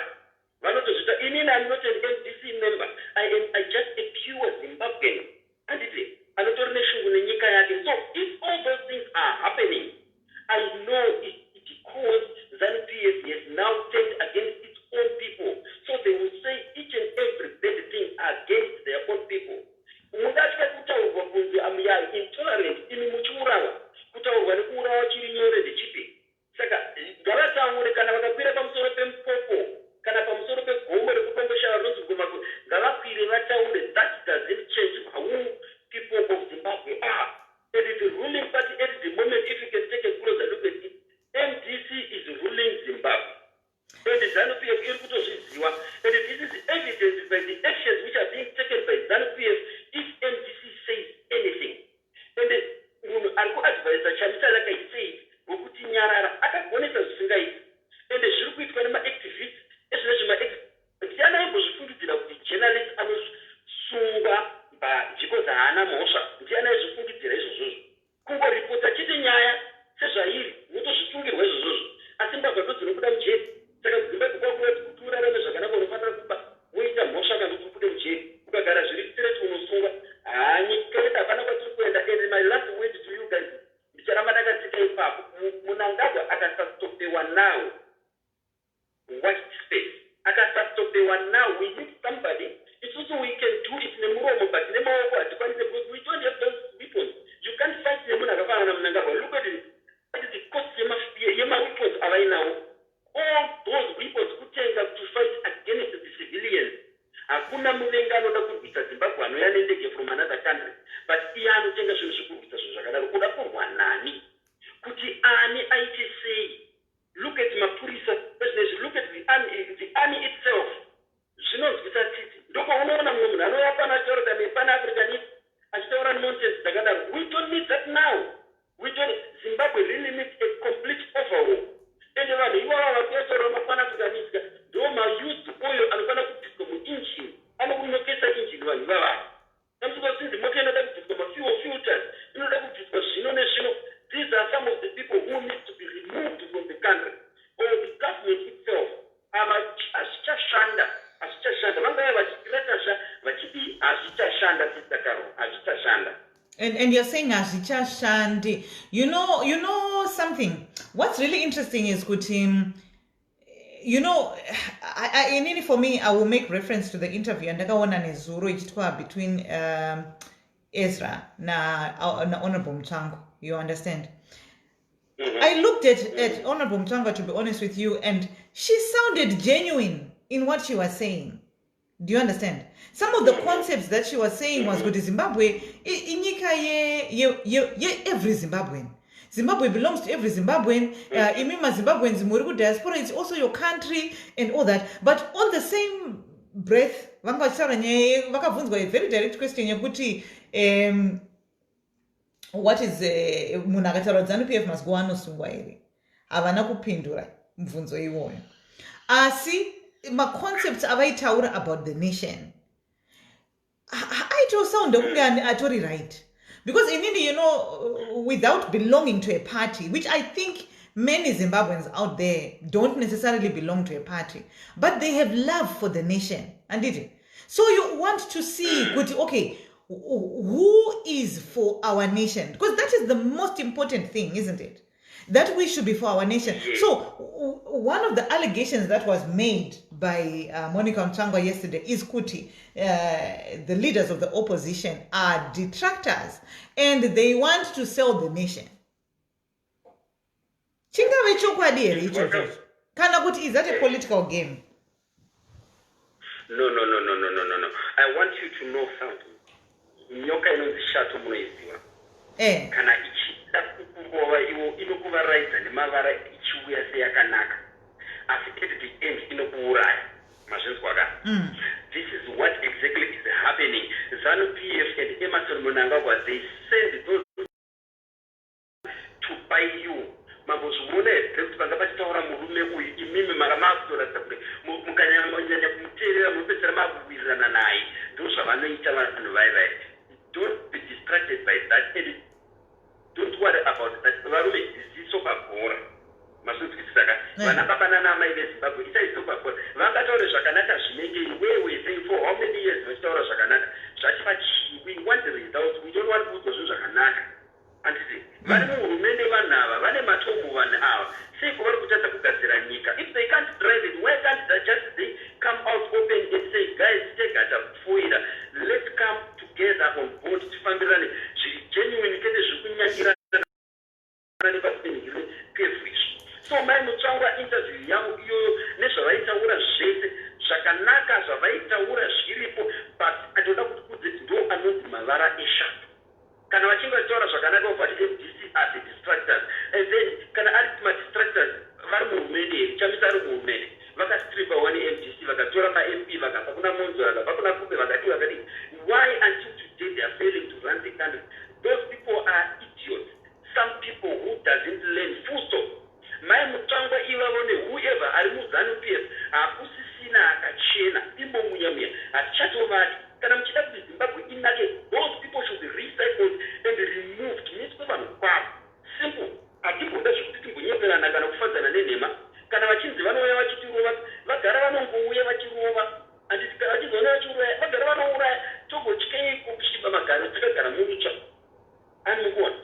Inini, I'm not an MDC member. I just a pure Zimbabwean. Anditi, anotori neshungu nenyika yake. So if all those things are happening, I know it because ZANU-PF has now turned against its own people. So they will say each and every bad thing against their own people. Mungatya kutaurwa kunzi am intolerant imi muchiurawa. Kutaurwa nekuurawa chiri nyore ndechipi. Saka ngavataure kana vakakwira pamusoro pempopo kana pamusoro pegombo rekukombesha rinonzi ZANU-PF iri kutozviziva, and this is evidenced by the actions which are being taken by ZANU-PF if MDC says anything. And munhu ari kuadvisa Chamisa Lakaisei wekuti Nyarara akagonesa zvisingaiti, and zviri kuitwa nemaactivists ezvinezvi maactivists ndiani aimbozvifungidzira kuti journalist anosungwa panzvimbo dzaana mhosva, ndiani aizvifungidzira izvozvozvo? Kungoripota chete nyaya sezvairi wotozvifungirwa izvozvozvo, asi mbavha dzinobuda mujeri. Saka Zimbabwe kwakuti kuti urarame zvakanaka unofanira kuba woita mhosva kana kuti ubude mujeri. Ukagara zviri kutireti unosungwa. Nyika yedu hapana kwatiri kuenda. And my last word to you guys, ndicharamba ndakatsika ipapo, Mnangagwa akasastopewa now watch space, akasastopewa now. We need somebody. It's also we can do it nemuromo but nemaoko hatikwanise, because we don't have those weapons. You can't fight nemunhu akafanana na Mnangagwa. Look at it. That is the cost yema-weapons avainawo. All those weapons kutenga to fight against the civilians. Hakuna muvengi anoda kurwisa Zimbabwe anouya nendege from another country, but iye anotenga zvinhu zvekurwisa zvinhu zvakadaro. Kuda kurwa nani? Kuti ani aite sei? Look at mapurisa, look at the army itself. Zvinonzwisa tsitsi. Ndoko unoona mumwe munhu anouya pana achitaura kuti pan-Africanism, achitaura nonsense dzakadaro. We don't need that now. Zimbabwe really needs a complete overhaul. And vanhu ivava vakuyatora mapana-Africanism ndo ma-used oil anofana kubviswa muinjini, anokunokesa injini vanhu ivava. Tamsuka sinzi mota inoda kubviswa ma-fuel filters, inoda kubviswa zvino nezvino. These are some of the people who need to be removed from the country. Or the government itself. Hazvichashanda. Vangava vachikiratazva vachiti hazvichashanda, Sister Carole, hazvichashanda. And you're saying hazvichashandi. You know something. What's really interesting is kuti, for me, I will make reference to the interview andakaona nezuro ichitwa between Ezra na Honorable Mchango. You understand? Mm-hmm. I looked at Honorable Mchango, to be honest with you, and she sounded genuine in what she was saying. Do you understand? Some of the concepts that she was saying was good. Zimbabwe, inyika every Zimbabwean. Zimbabwe belongs to every Zimbabwean. Imima Zimbabweans muri diaspora. It's also your country and all that. But on the same breath, vakabvunzwa a very direct question yekuti what is munhu akataura ZANU-PF must go anosungwa here. Havana kupindura mubvunzo iwoyo. Asi ma-concepts avaitaura about the nation aitosound kunge atori right, because inini, without belonging to a party, which I think many Zimbabweans out there don't necessarily belong to a party, but they have love for the nation, and it. So you want to see, okay, who is for our nation? Because that is the most important thing, isn't it? That we should be for our nation. So one of the allegations that was made by Monica Mchangwa yesterday is kuti the leaders of the opposition are detractors and they want to sell the nation. Chingave chokwadi here ichocho. Kana kuti, is that a political game? No. I want you to know something. Nyoka inonzi shato munoiziva. Kana ichida kukungova inokuvaraidza nemavara ichiuya seyakanaka. Asi at the end inokuuraya. Mazvinzwa ka? This is what exactly is happening. ZANU-PF and Emerson Mnangagwa, they send those to buy you. Mabozvona kuti panga pachitaura murume uyu imimi mara makutoratidza kuti mukanyanya kumuteerera munopedzera makuwirirana naye. Ndo zvavanoita vanhu vai. Don't be distracted by that. Don't worry about that. Varume ziso pabhora. Mazvinzwisisa. Vana baba nana mai veZimbabwe isaiso pabhora. Vakataura zvakanaka zvinenge wewe saying for how many years vachitaura zvakanaka. Zvachivachi, we want the results. We don't want kuudzwa zvinhu zvakanaka. Anditi vari muhurumende vanhu ava vane matomu vanhu ava. Seiko vari kutadza kugadzira nyika? If they can't drive it, why can't they just come out open and say, guys, take a foira. Let's come together on board tifambirane zviri genuine kete zviri kunyangirana nevapenigire PF. So mai Mutsvangwa interview yangu iyoyo nezvavaitaura zvese zvakanaka zvavaitaura zviripo, but one MDC vakatora ma MP vakapa kuna Monzora vakapa kuna Kupe vakati why until today they are failing to run the country? Those people are idiots. Some people who doesn't learn full stop. My mutangwa iwavone whoever arimuzanu PS akusisina akachena imbo munyamia achatovati kana mchida kuti Zimbabwe inake those people should be recycled and removed niswe vanhu kwavo simple atimbonda zvekuti timbonyeperana kana kufadzana nenhema kana vachinzi vanouya vachitirova vagara vanongouya vachirova vachizoona vachiuraya vagara vanouraya togotyeiko kushiba magaro takagara murutsva anokuona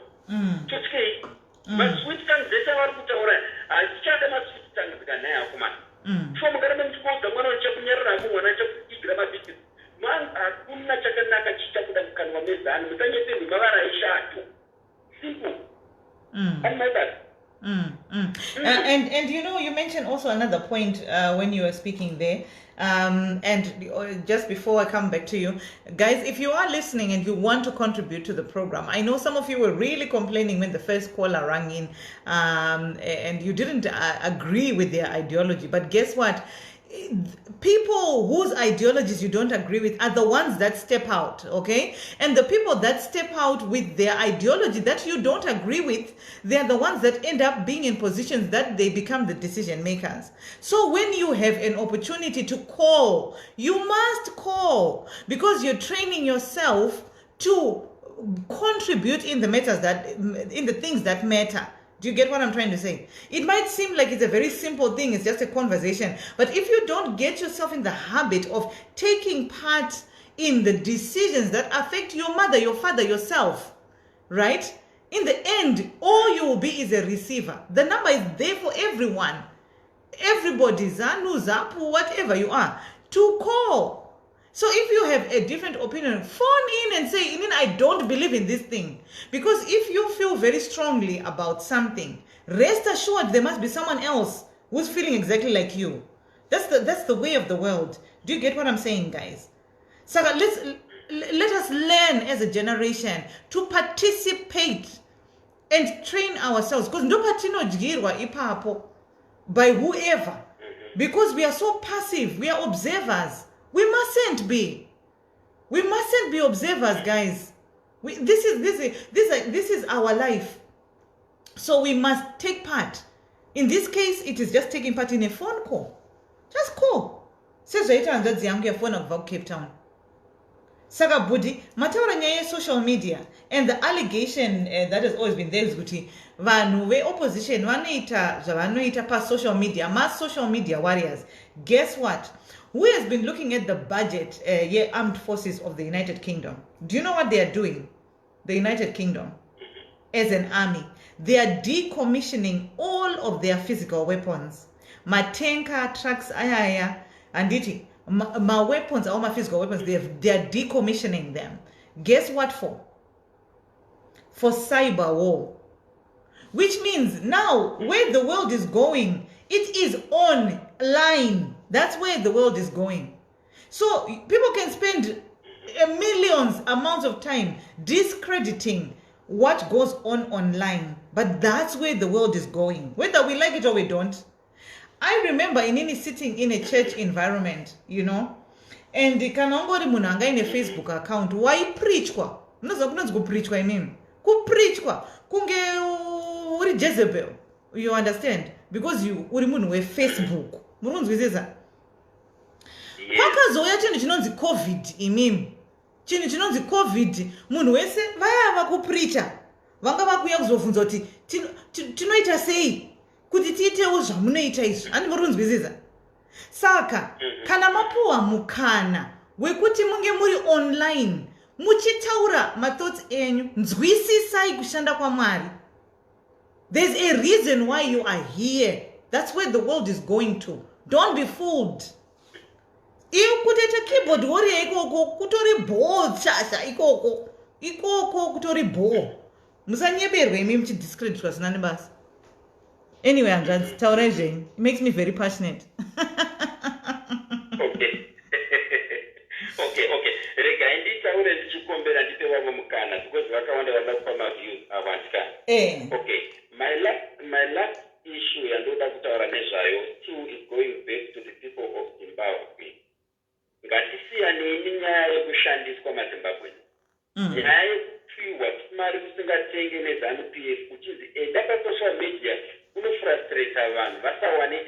totyei maswit tank dzese vari kutaura hadzichada maswit tank dzikanhaya akomana so mugara memuchikoudza mwana uchakunyararako mwana achakuigira mabhizinesi hakuna chakanaka chichakuda mukanwa mezano musanyeperwi mavara eshato simple and you know, you mentioned also another point when you were speaking there, and just before I come back to you guys, if you are listening and you want to contribute to the program, I know some of you were really complaining when the first caller rang in, and you didn't agree with their ideology, but guess what? People whose ideologies you don't agree with are the ones that step out, okay? And the people that step out with their ideology that you don't agree with, they're the ones that end up being in positions that they become the decision makers. So when you have an opportunity to call, you must call, because you're training yourself to contribute in the matters in the things that matter. Do you get what I'm trying to say? It might seem like it's a very simple thing, it's just a conversation. But if you don't get yourself in the habit of taking part in the decisions that affect your mother, your father, yourself, right? In the end, all you will be is a receiver. The number is there for everyone. Everybody, Zanu, Zapu, whatever you are, to call. So if you have a different opinion, phone in and say, I don't believe in this thing. Because if you feel very strongly about something, rest assured there must be someone else who's feeling exactly like you. That's the way of the world. Do you get what I'm saying, guys? So let us learn as a generation to participate and train ourselves. Because nobody by whoever. Because we are so passive, we are observers. We mustn't be observers, guys. This is our life. So we must take part. In this case, it is just taking part in a phone call. Just call. Says right on that young phone of Cape Town. Saga Budi, Mataura nyaya social media, and the allegation that has always been there is kuti vanu we opposition vanoita pa social media, mass social media warriors. Guess what? Who has been looking at the budget, armed forces of the United Kingdom? Do you know what they are doing? The United Kingdom, as an army, they are decommissioning all of their physical weapons. Matenka, trucks, and my weapons, all my physical weapons, they are decommissioning them. Guess what for? For cyber war. Which means now, where the world is going, it is online. That's where the world is going. So people can spend millions amounts of time discrediting what goes on online. But that's where the world is going, whether we like it or we don't. I remember Inini sitting in a church environment, and the kanongori munanga in a Facebook account. Why preach kwa? Not go preach kwa imim. Ku preach kwa? Kunge uri Jezebel. You understand? Because you uri munu we Facebook. Murunzi wizeza. Kwakazoya chino chinonzi COVID imimi. Chino chinonzi COVID munhu wese vaya vakupreacha. Vanga vakuya kuzobvunza kuti tinoita sei kuti tiitewo zvamunoita izvi. Ani murunzwisisa. Saka kana mapuwa mukana wekuti munge muri online muchitaura mathoughts enyu, nzwisisai kushanda kwaMwari. There's a reason why you are here. That's where the world is going to. Don't be fooled. Iyo kutete keyboard warrior ikoko kutori ball chasha ikoko kutori ball. Musanyeberwe imi mchidiscredit kwa sinani basi. Anyway, Andras, Taurejeng, it makes me very passionate. Okay. Rega indi taure ndichikombera ndipe wamwe mukana because vakawanda vanopa maviews avantikana. Okay. My last issue yandoda kutaura nezvayo still is going back to the people of ini nyaya yekushandiswa maZimbabwe. Nyaya yekupiwa mari kusingatenge neZANU-PF uchizi enda pasocial media unofrustrata vanhu vasawane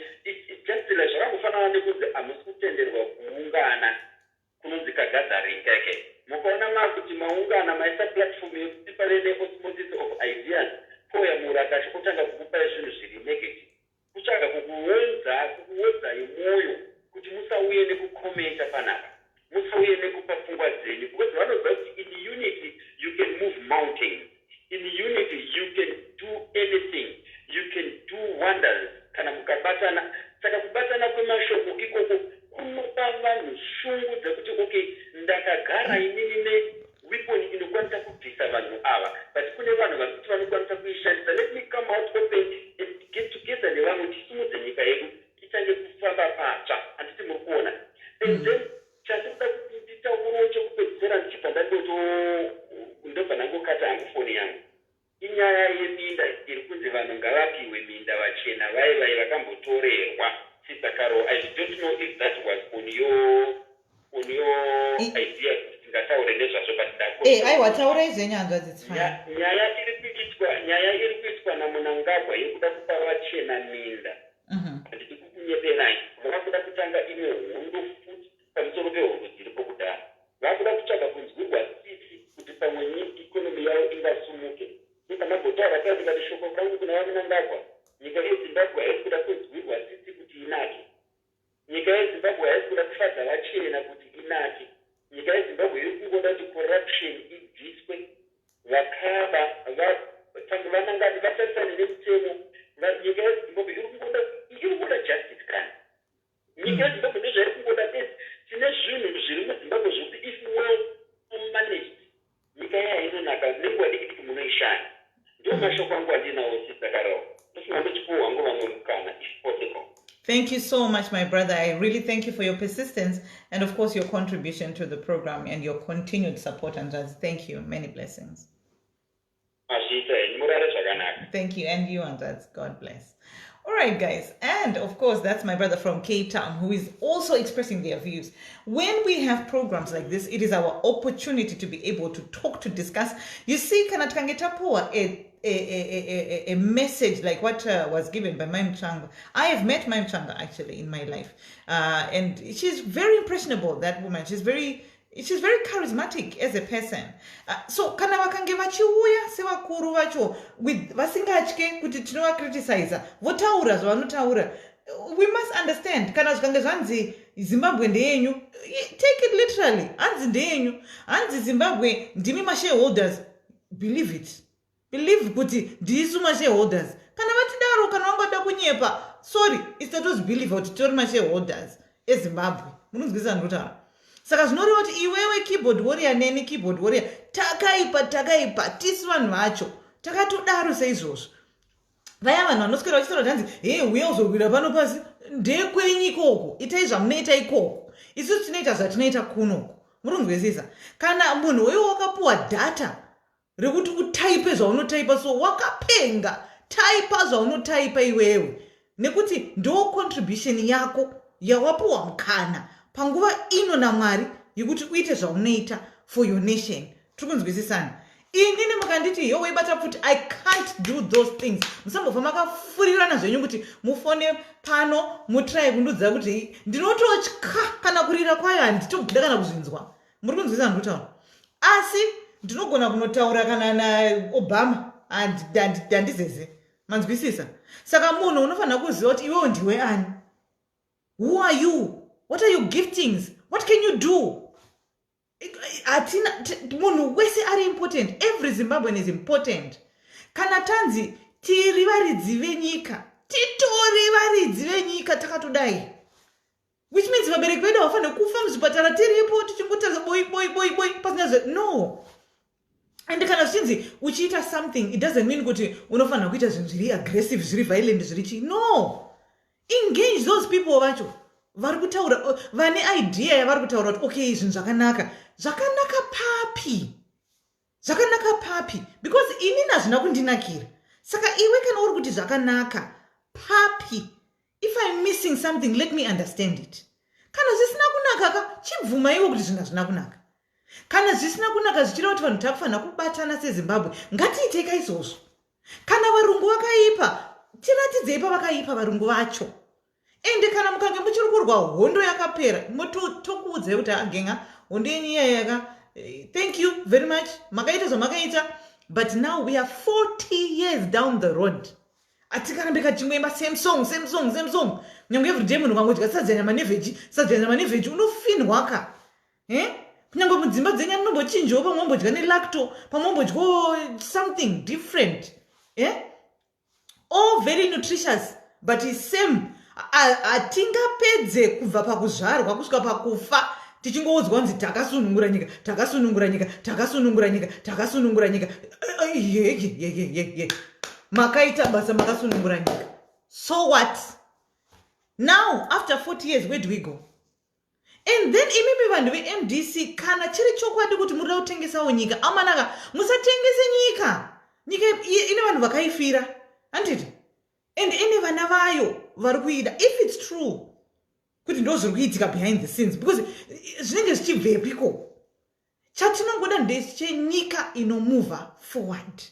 just like zvakangofanana nekunzi hamusi kutenderwa kuungana kunonzi kagathering keke. Mukaona makuti maungana maisa platform yekuti pane neosmosis of ideas poyamura kacho kutanga kukupai zvinhu zviri negative. Kutsvaga kukuwedza yemwoyo kuti musauye nekukomenta panapa. Musauye nekupa pfungwa dzenyu. Because vanoziva kuti in unity you can move mountains. In unity you can do anything. You can do wonders. Kana mukabatana. Saka kubatana kwemashoko ikoko kunopa vanhu shungu dzekuti okay ndakagara inini neweapon inokwanisa kubvisa vanhu ava. But kune vanhu vakuti vanokwanisa kuishandisa. Let me come out open and get together nevamwe tisimudze nyika yedu ichange kufamba patsva. Handiti muri kuona. And then chandinoda kuti nditaurewo chekupedzisira ndichibva ndobva ndangokata hangu foni yangu. Inyaya yeminda iri kunzi vanhu ngavapiwe minda vachena vai vakambotorerwa. Sister Carole, I don't know if that was on your idea kuti ngataure nezvazvo but ndako. Aiwa taura izvenyu hanzvadzi, it's fine. Nyaya iri kuitwa naMunangagwa yekuda kupa vachena minda. Handiti kukunyeperai. Vakakuda kutanga imwe hondo futi pamusoro pehondo dziripo kudhara. Vakuda kutsvaga kunzwirwa tsitsi kuti pamwe ikonomi yavo ingasumuke. Ndikambotaura kazi ngati shoko kangu kuna vaMunangagwa. Nyika yeZimbabwe haisi kuda kunzwirwa tsitsi kuti inake. Nyika yeZimbabwe haisi kuda kufadza vachena kuti inake. Nyika yeZimbabwe iri kungoda kuti corruption ibviswe. Vakaba vanangani vatarisane nemutemo. Nyika yeZimbabwe iri kungoda justice kana. Nyika yeZimbabwe ndezvairi kungoda besi. Tine zvinhu zviri muZimbabwe zvokuti if well managed nyika yainonaka nenguva diki kuti munoishanda. Ndio mashoko angu andinawo Sister Carole. Thank you so much, my brother. I really thank you for your persistence and, of course, your contribution to the program and your continued support. And thank you. Many blessings. Thank you. And you, Andaz. God bless. All right, guys. And, of course, that's my brother from Cape Town who is also expressing their views. When we have programs like this, it is our opportunity to be able to talk, to discuss. You see, Kanatangetapoa, a message like what was given by Maim Changa. I have met Maim Changa actually in my life, and she's very impressionable. That woman, she's very charismatic as a person. So kana vakange vachiuya sevakuru vacho with vasingatye kuti tinova criticize votaura zvavanotaura. We must understand kana zvikange zvanzi Zimbabwe ndeyenyu, take it literally. Hanzi ndeyenyu, hanzi Zimbabwe ndimi mashareholders, believe it. Believe kuti ndisu mashareholders. Kana vatidaro kana vangoda kunyepa, sorry, instead of believe kuti tori mashareholders eZimbabwe. Munonzwisa ndinotaura. Saka zvinoreva kuti iwewe keyboard warrior neni keyboard warrior takaipa tisi vanhu vacho takatodaro seizvozvo. Vaya vanhu vanoswera vachitaura kuti uya uzowira pano pasi ndekwenyu ikoko, itai zvamunoita ikoko, isusu tinoita zvatinoita kunoko. Muronzwisisa? Kana munhu wewe wakapuwa data rekuti utaipe zvaunotaipa, so wakapenga taipa zvaunotaipa iwewe, nekuti ndo contribution yako yawapuwa mukana panguva ino naMwari yekuti uite zvaunoita for your nation. Tirikunzwisisana? Inini mukanditi yo weibata kuti I can't do those things, musambobva makafurirana zvenyu kuti mufone pano mutrai kundudza kuti ndinototya kana kurira kwayo handitobuda kana kuzvinzwa. Muri kunzwisisa ndikutaura? Asi ndinogona kunotaura kana naObama handizeze. Manzwisisa? Saka munhu unofanira kuziva kuti iwewe ndiwe ani. Who are you? What are your giftings? What can you do? Munhu wese ari important. Every Zimbabwean is important. Kana tanzi tiri varidzi venyika, titori varidzi venyika takatodai. Which means vabereki vedu havafaniri kufa muzvipatara tiripo tichingotadza boy pasina no. And kana zvichinzi uchiita something, it doesn't mean kuti unofanira kuita zvinhu zviri aggressive, zviri violent, zviri chi. No. Engage those people vacho. Vari kutaura vane idea yavari kutaura kuti okay zvinhu zvakanaka papi because inini hazvina kundinakira. Saka iwe kana uri kuti zvakanaka papi, if I'm missing something let me understand it. Kana zvisina kunaka chibvumaiwo kuti zvinhu hazvina kunaka. Kana zvisina kunaka zvichida kuti vanhu takufanira kubatana seZimbabwe, ngatiiteka izvozvo. Kana varungu vakaipa, tiratidzei pavakaipa varungu vacho. Ende kana mukange muchiri kurwa hondo yakapera, tokuudzai kuti agenga hondo yenyu yaka. Thank you very much. Makaita zvamakaita, but now we are 40 years down the road. Atikarambika chimwemba same song. Nyangwe every day munhu kangodya sadza nyama nevheji unofinwaka. Kunyangwe mudzimba dzenyu anombochinjawo pamwe mombodya nelacto, pamwe mombodya something different. All very nutritious, but it's same. Atingapedze kubva pakuzvarwa kusvika pakufa tichingoudzwa kunzi takasunungura nyika. Makaita basa makasunungura nyika. So what? Now, after 40 years, where do we go? And then imimi vanhu veMDC kana chiri chokwadi kuti muri kutengesawo nyika, amanaka musatengese nyika. Nyika ine vanhu vakaifira. Handiti? And ine vana vayo vari kuida. If it's true kuti ndo zviri kuitika behind the scenes, because zvinenge zvichibvepiko. Chatinongoda ndechenyika move forward.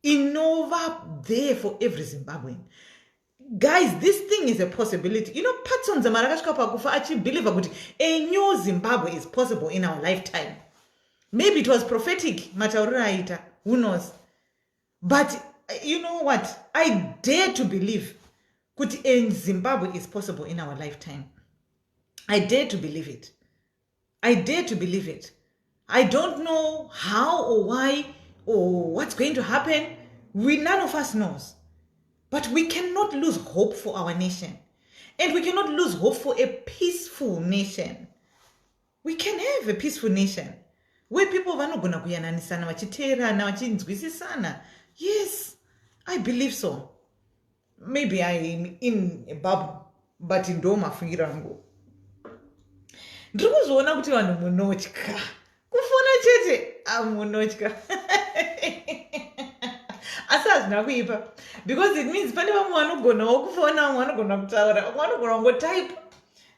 Inova there for every Zimbabwean. Guys, this thing is a possibility. Patson Zamarakashka Pakufa actually believe that a new Zimbabwe is possible in our lifetime. Maybe it was prophetic, Matauraita, who knows? But you know what? I dare to believe that a Zimbabwe is possible in our lifetime. I dare to believe it. I don't know how or why or what's going to happen. None of us knows. But we cannot lose hope for our nation. And we cannot lose hope for a peaceful nation. We can have a peaceful nation where people vanogona kuyananisana vachiteerana vachinzwisisana. Yes, I believe so. Maybe I'm in a bubble, but in ndo mafungira angu. Ndiri kuzoona kuti vanhu munotya. Kufona chete munotya. Asi hazvina kuipa. Because it means pane vamwe vanogonawo kufona, vamwe vanogona kutaura, vamwe vanogona kungotype.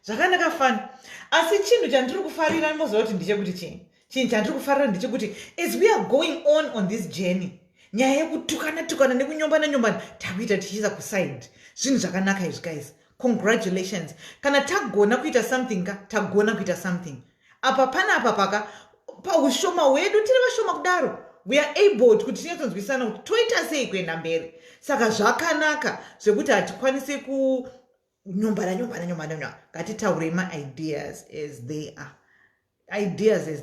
Zvakanaka fana. Asi chinhu chandiri kufarira moziva kuti ndechekuti chii. Chinhu chandiri kufarira ndechekuti as we are going on this journey, nyaya yekutukana nekunyombana takuita tichiisa kuside. Zvinhu zvakanaka izvi guys. Congratulations. Kana tagona kuita something tagona kuita something. Apa panapa paka paushoma hwedu tiri vashoma kudaro. We are able kuti tinyatsonzwisana kuti toita sei kuenda mberi. Saka zvakanaka zvekuti hatikwanise kunyombana. Ngatitaure ideas as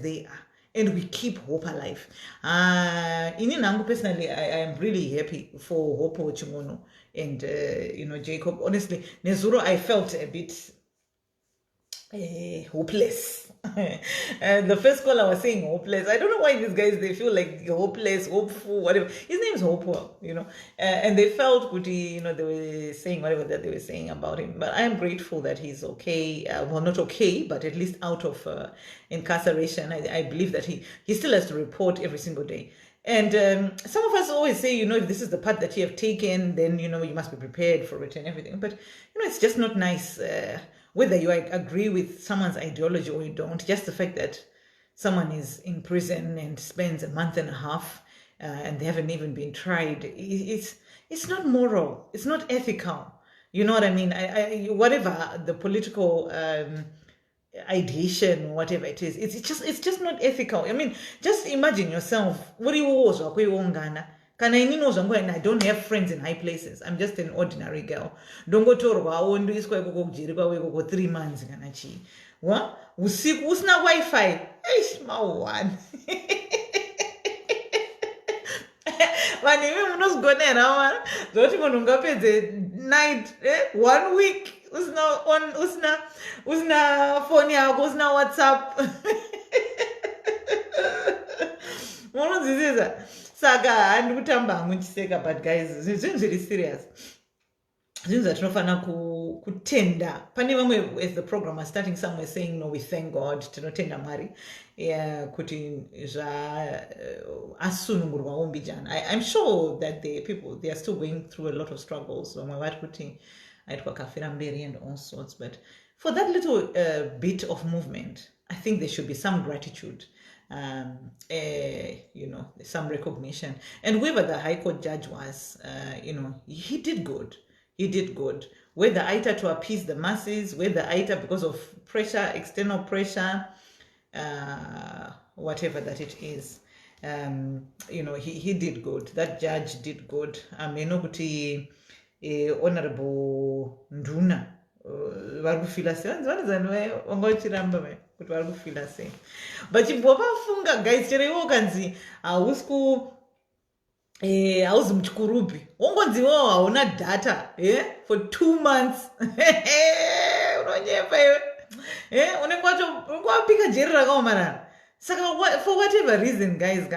they are. And we keep hope alive. Personally, I am really happy for Hopewell Chin'ono and Jacob. Honestly, Nezuro, I felt a bit hopeless. The first call I was saying hopeless. I don't know why these guys, they feel like hopeless, hopeful, whatever. His name is Hopewell, and they felt good, they were saying whatever that they were saying about him. But I am grateful that he's okay. Well, not okay, but at least out of incarceration. I believe that he still has to report every single day. And some of us always say, if this is the path that you have taken, then, you must be prepared for it and everything. But, it's just not nice. Whether you agree with someone's ideology or you don't, just the fact that someone is in prison and spends a month and a half and they haven't even been tried, it's not moral, it's not ethical. You know what I mean? Whatever the political ideation, whatever it is, it's just not ethical. I mean, just imagine yourself. What do you want? I don't have friends in high places. I'm just an ordinary girl. Don't go to 3 months. What? Usna Wi-Fi. One. Night. 1 week. Usna phone yako, usna WhatsApp. What is this? Saga and utamba muchiseka, but guys, it's really serious. Things that tinofana kutenda. Pane vamwe as the program are starting somewhere saying no, we thank God tinotenda Mwari. Yeah, kuti asunungurwa ombijana. I'm sure that the people, they are still going through a lot of struggles. And all sorts, but for that little bit of movement, I think there should be some gratitude, some recognition. And whoever the High Court judge was, he did good. He did good. Whether either to appease the masses, whether either because of pressure, external pressure, whatever that it is, he did good. That judge did good. Kuti Honorable Nduna varikufila sei vangochiramba kuti varikufila sei but chimbopafunga guys chero iwo ukanzi hauzi muchikurubi wongonziwo hauna data for 2 months unonyepa iwe unenge wapika jeri rakaomarara saka for whatever reason guys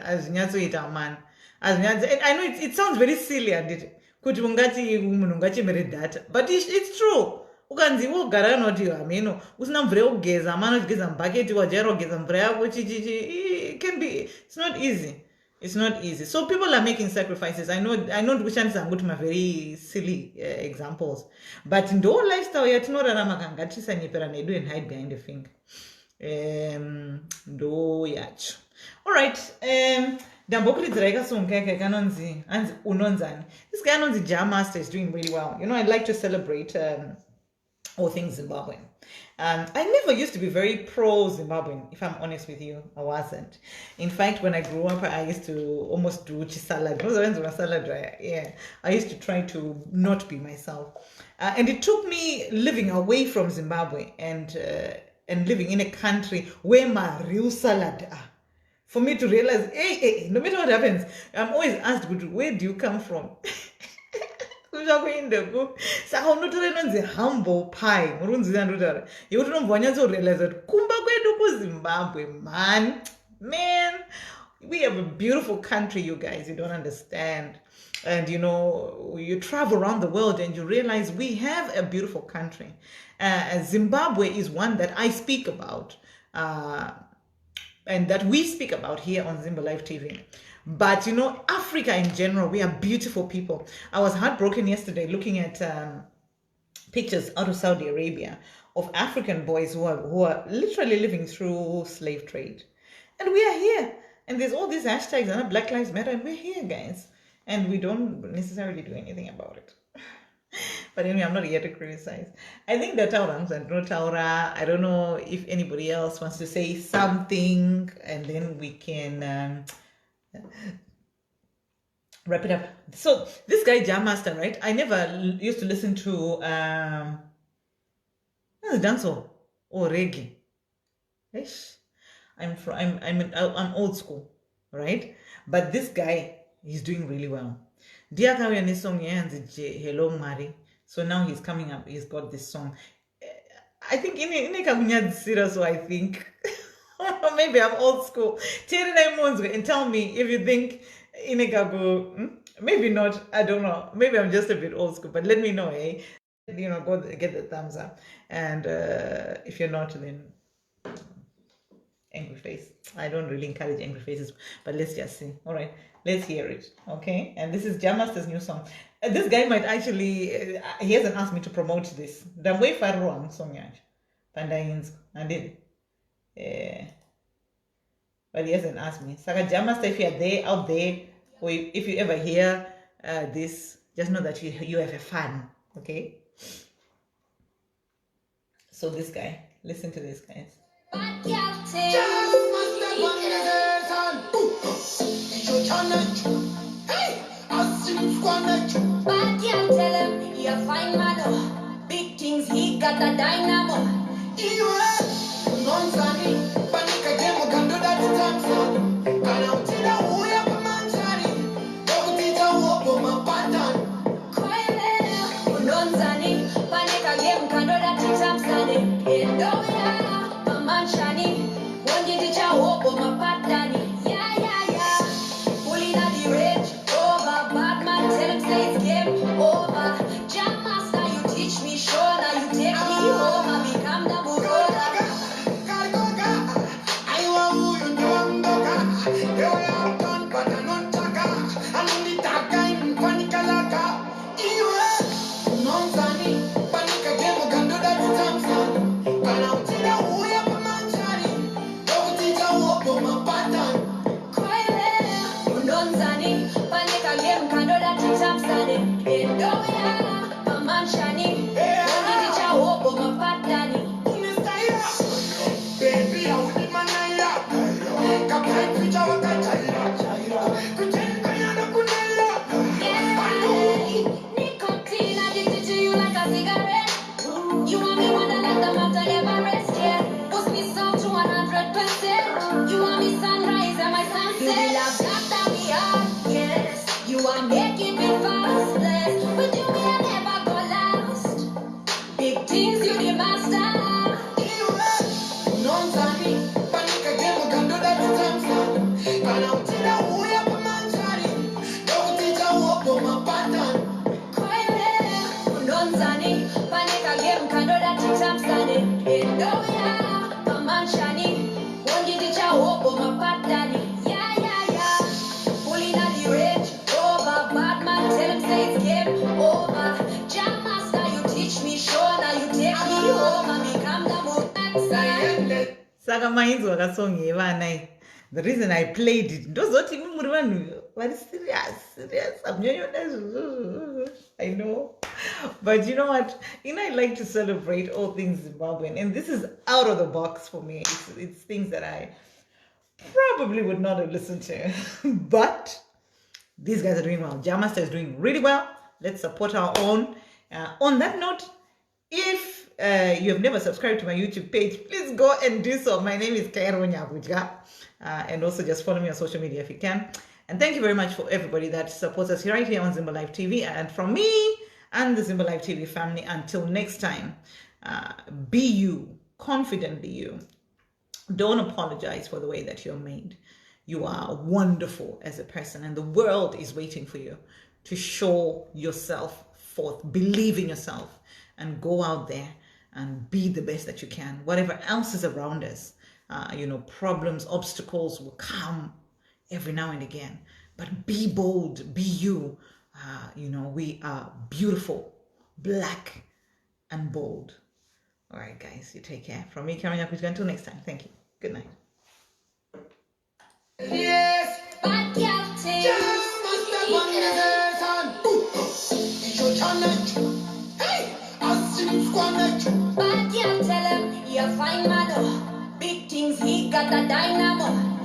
hazvinyatsoita man I know it sounds very silly anditi kuti ungati munhu ngachemere data but it's true ukanzi wogara noti hameno usina mvura yokugeza amana kugeza mubhaketi wajaira kugeza mvura yako it can be it's not easy so people are making sacrifices. I know kushandisa nguti ma very silly examples but ndo lifestyle yatinorarama kangatisanyepera nedu and hide behind a finger ndo yacho. All right, ndambokuridzira ikasonga yake kanonzi anzi unonzani. This guy anonzi Master is doing really well. I'd like to celebrate all things Zimbabwean. I never used to be very pro-Zimbabwean, if I'm honest with you. I wasn't. In fact, when I grew up, I used to almost do salad. Yeah, I used to try to not be myself. And it took me living away from Zimbabwe and living in a country where my real salad are. For me to realize, hey, no matter what happens, I'm always asked, where do you come from? In the book, so how not a humble pie. You don't want to realize that Kumba Zimbabwe, man, we have a beautiful country, you guys. You don't understand. And you travel around the world and you realize we have a beautiful country. Zimbabwe is one that I speak about. And that we speak about here on Zimba Live TV. But Africa in general, we are beautiful people. I was heartbroken yesterday looking at pictures out of Saudi Arabia of African boys who are literally living through slave trade. And we are here. And there's all these hashtags and Black Lives Matter, and we're here, guys. And we don't necessarily do anything about it. But anyway, I'm not here to criticize. I think that Taurans and no Taura. I don't know if anybody else wants to say something, and then we can wrap it up. So this guy Master, right? I never used to listen to dancehall or reggae. I'm old school, right? But this guy, he's doing really well. Hello Mari. So now he's coming up, he's got this song. I think so I think maybe I'm old school. And tell me if you think maybe not, I don't know. Maybe I'm just a bit old school, but let me know, go get the thumbs up. And if you're not, then angry face. I don't really encourage angry faces, but let's just see. All right, let's hear it. Okay, and this is Master's new song. This guy might actually, he hasn't asked me to promote this. The way far wrong song Pandayins I did. But he hasn't asked me. Saka Master, if you're there, out there, or if you ever hear this, just know that you have a fan. Okay. So this guy, listen to this, guys. Bad girl tell him he a fine man. Big things he got the dynamo. out, I never rest yet. Push me some to 100%. You are me sunrise and my sunset. You will have got me up, yes. You are making me fastless. With you, me, I never go last. Big things, you the master. Saka mainzi wakasongeva nai. The reason I played it, ndozoti muri vanhu vari serious. I know. But you know what? I like to celebrate all things Zimbabwean, and this is out of the box for me. It's things that I probably would not have listened to. But these guys are doing well. Jamasta is doing really well. Let's support our own. On that note, if you have never subscribed to my YouTube page, please go and do so. My name is Carole Nyakudya. And also just follow me on social media if you can. And thank you very much for everybody that supports us right here on Zimba Live TV. And from me and the Zimba Live TV family, until next time, be you, confident be you. Don't apologize for the way that you're made. You are wonderful as a person, and the world is waiting for you to show yourself forth. Believe in yourself and go out there and be the best that you can. Whatever else is around us, problems, obstacles will come every now and again. But be bold, be you. We are beautiful, black, and bold. All right, guys, you take care. From me, Carole Nyakudya, until next time. Thank you. Good night. Yes, bad girl thing. Bad girl tell him, you're fine man. Big things, he got the dynamo.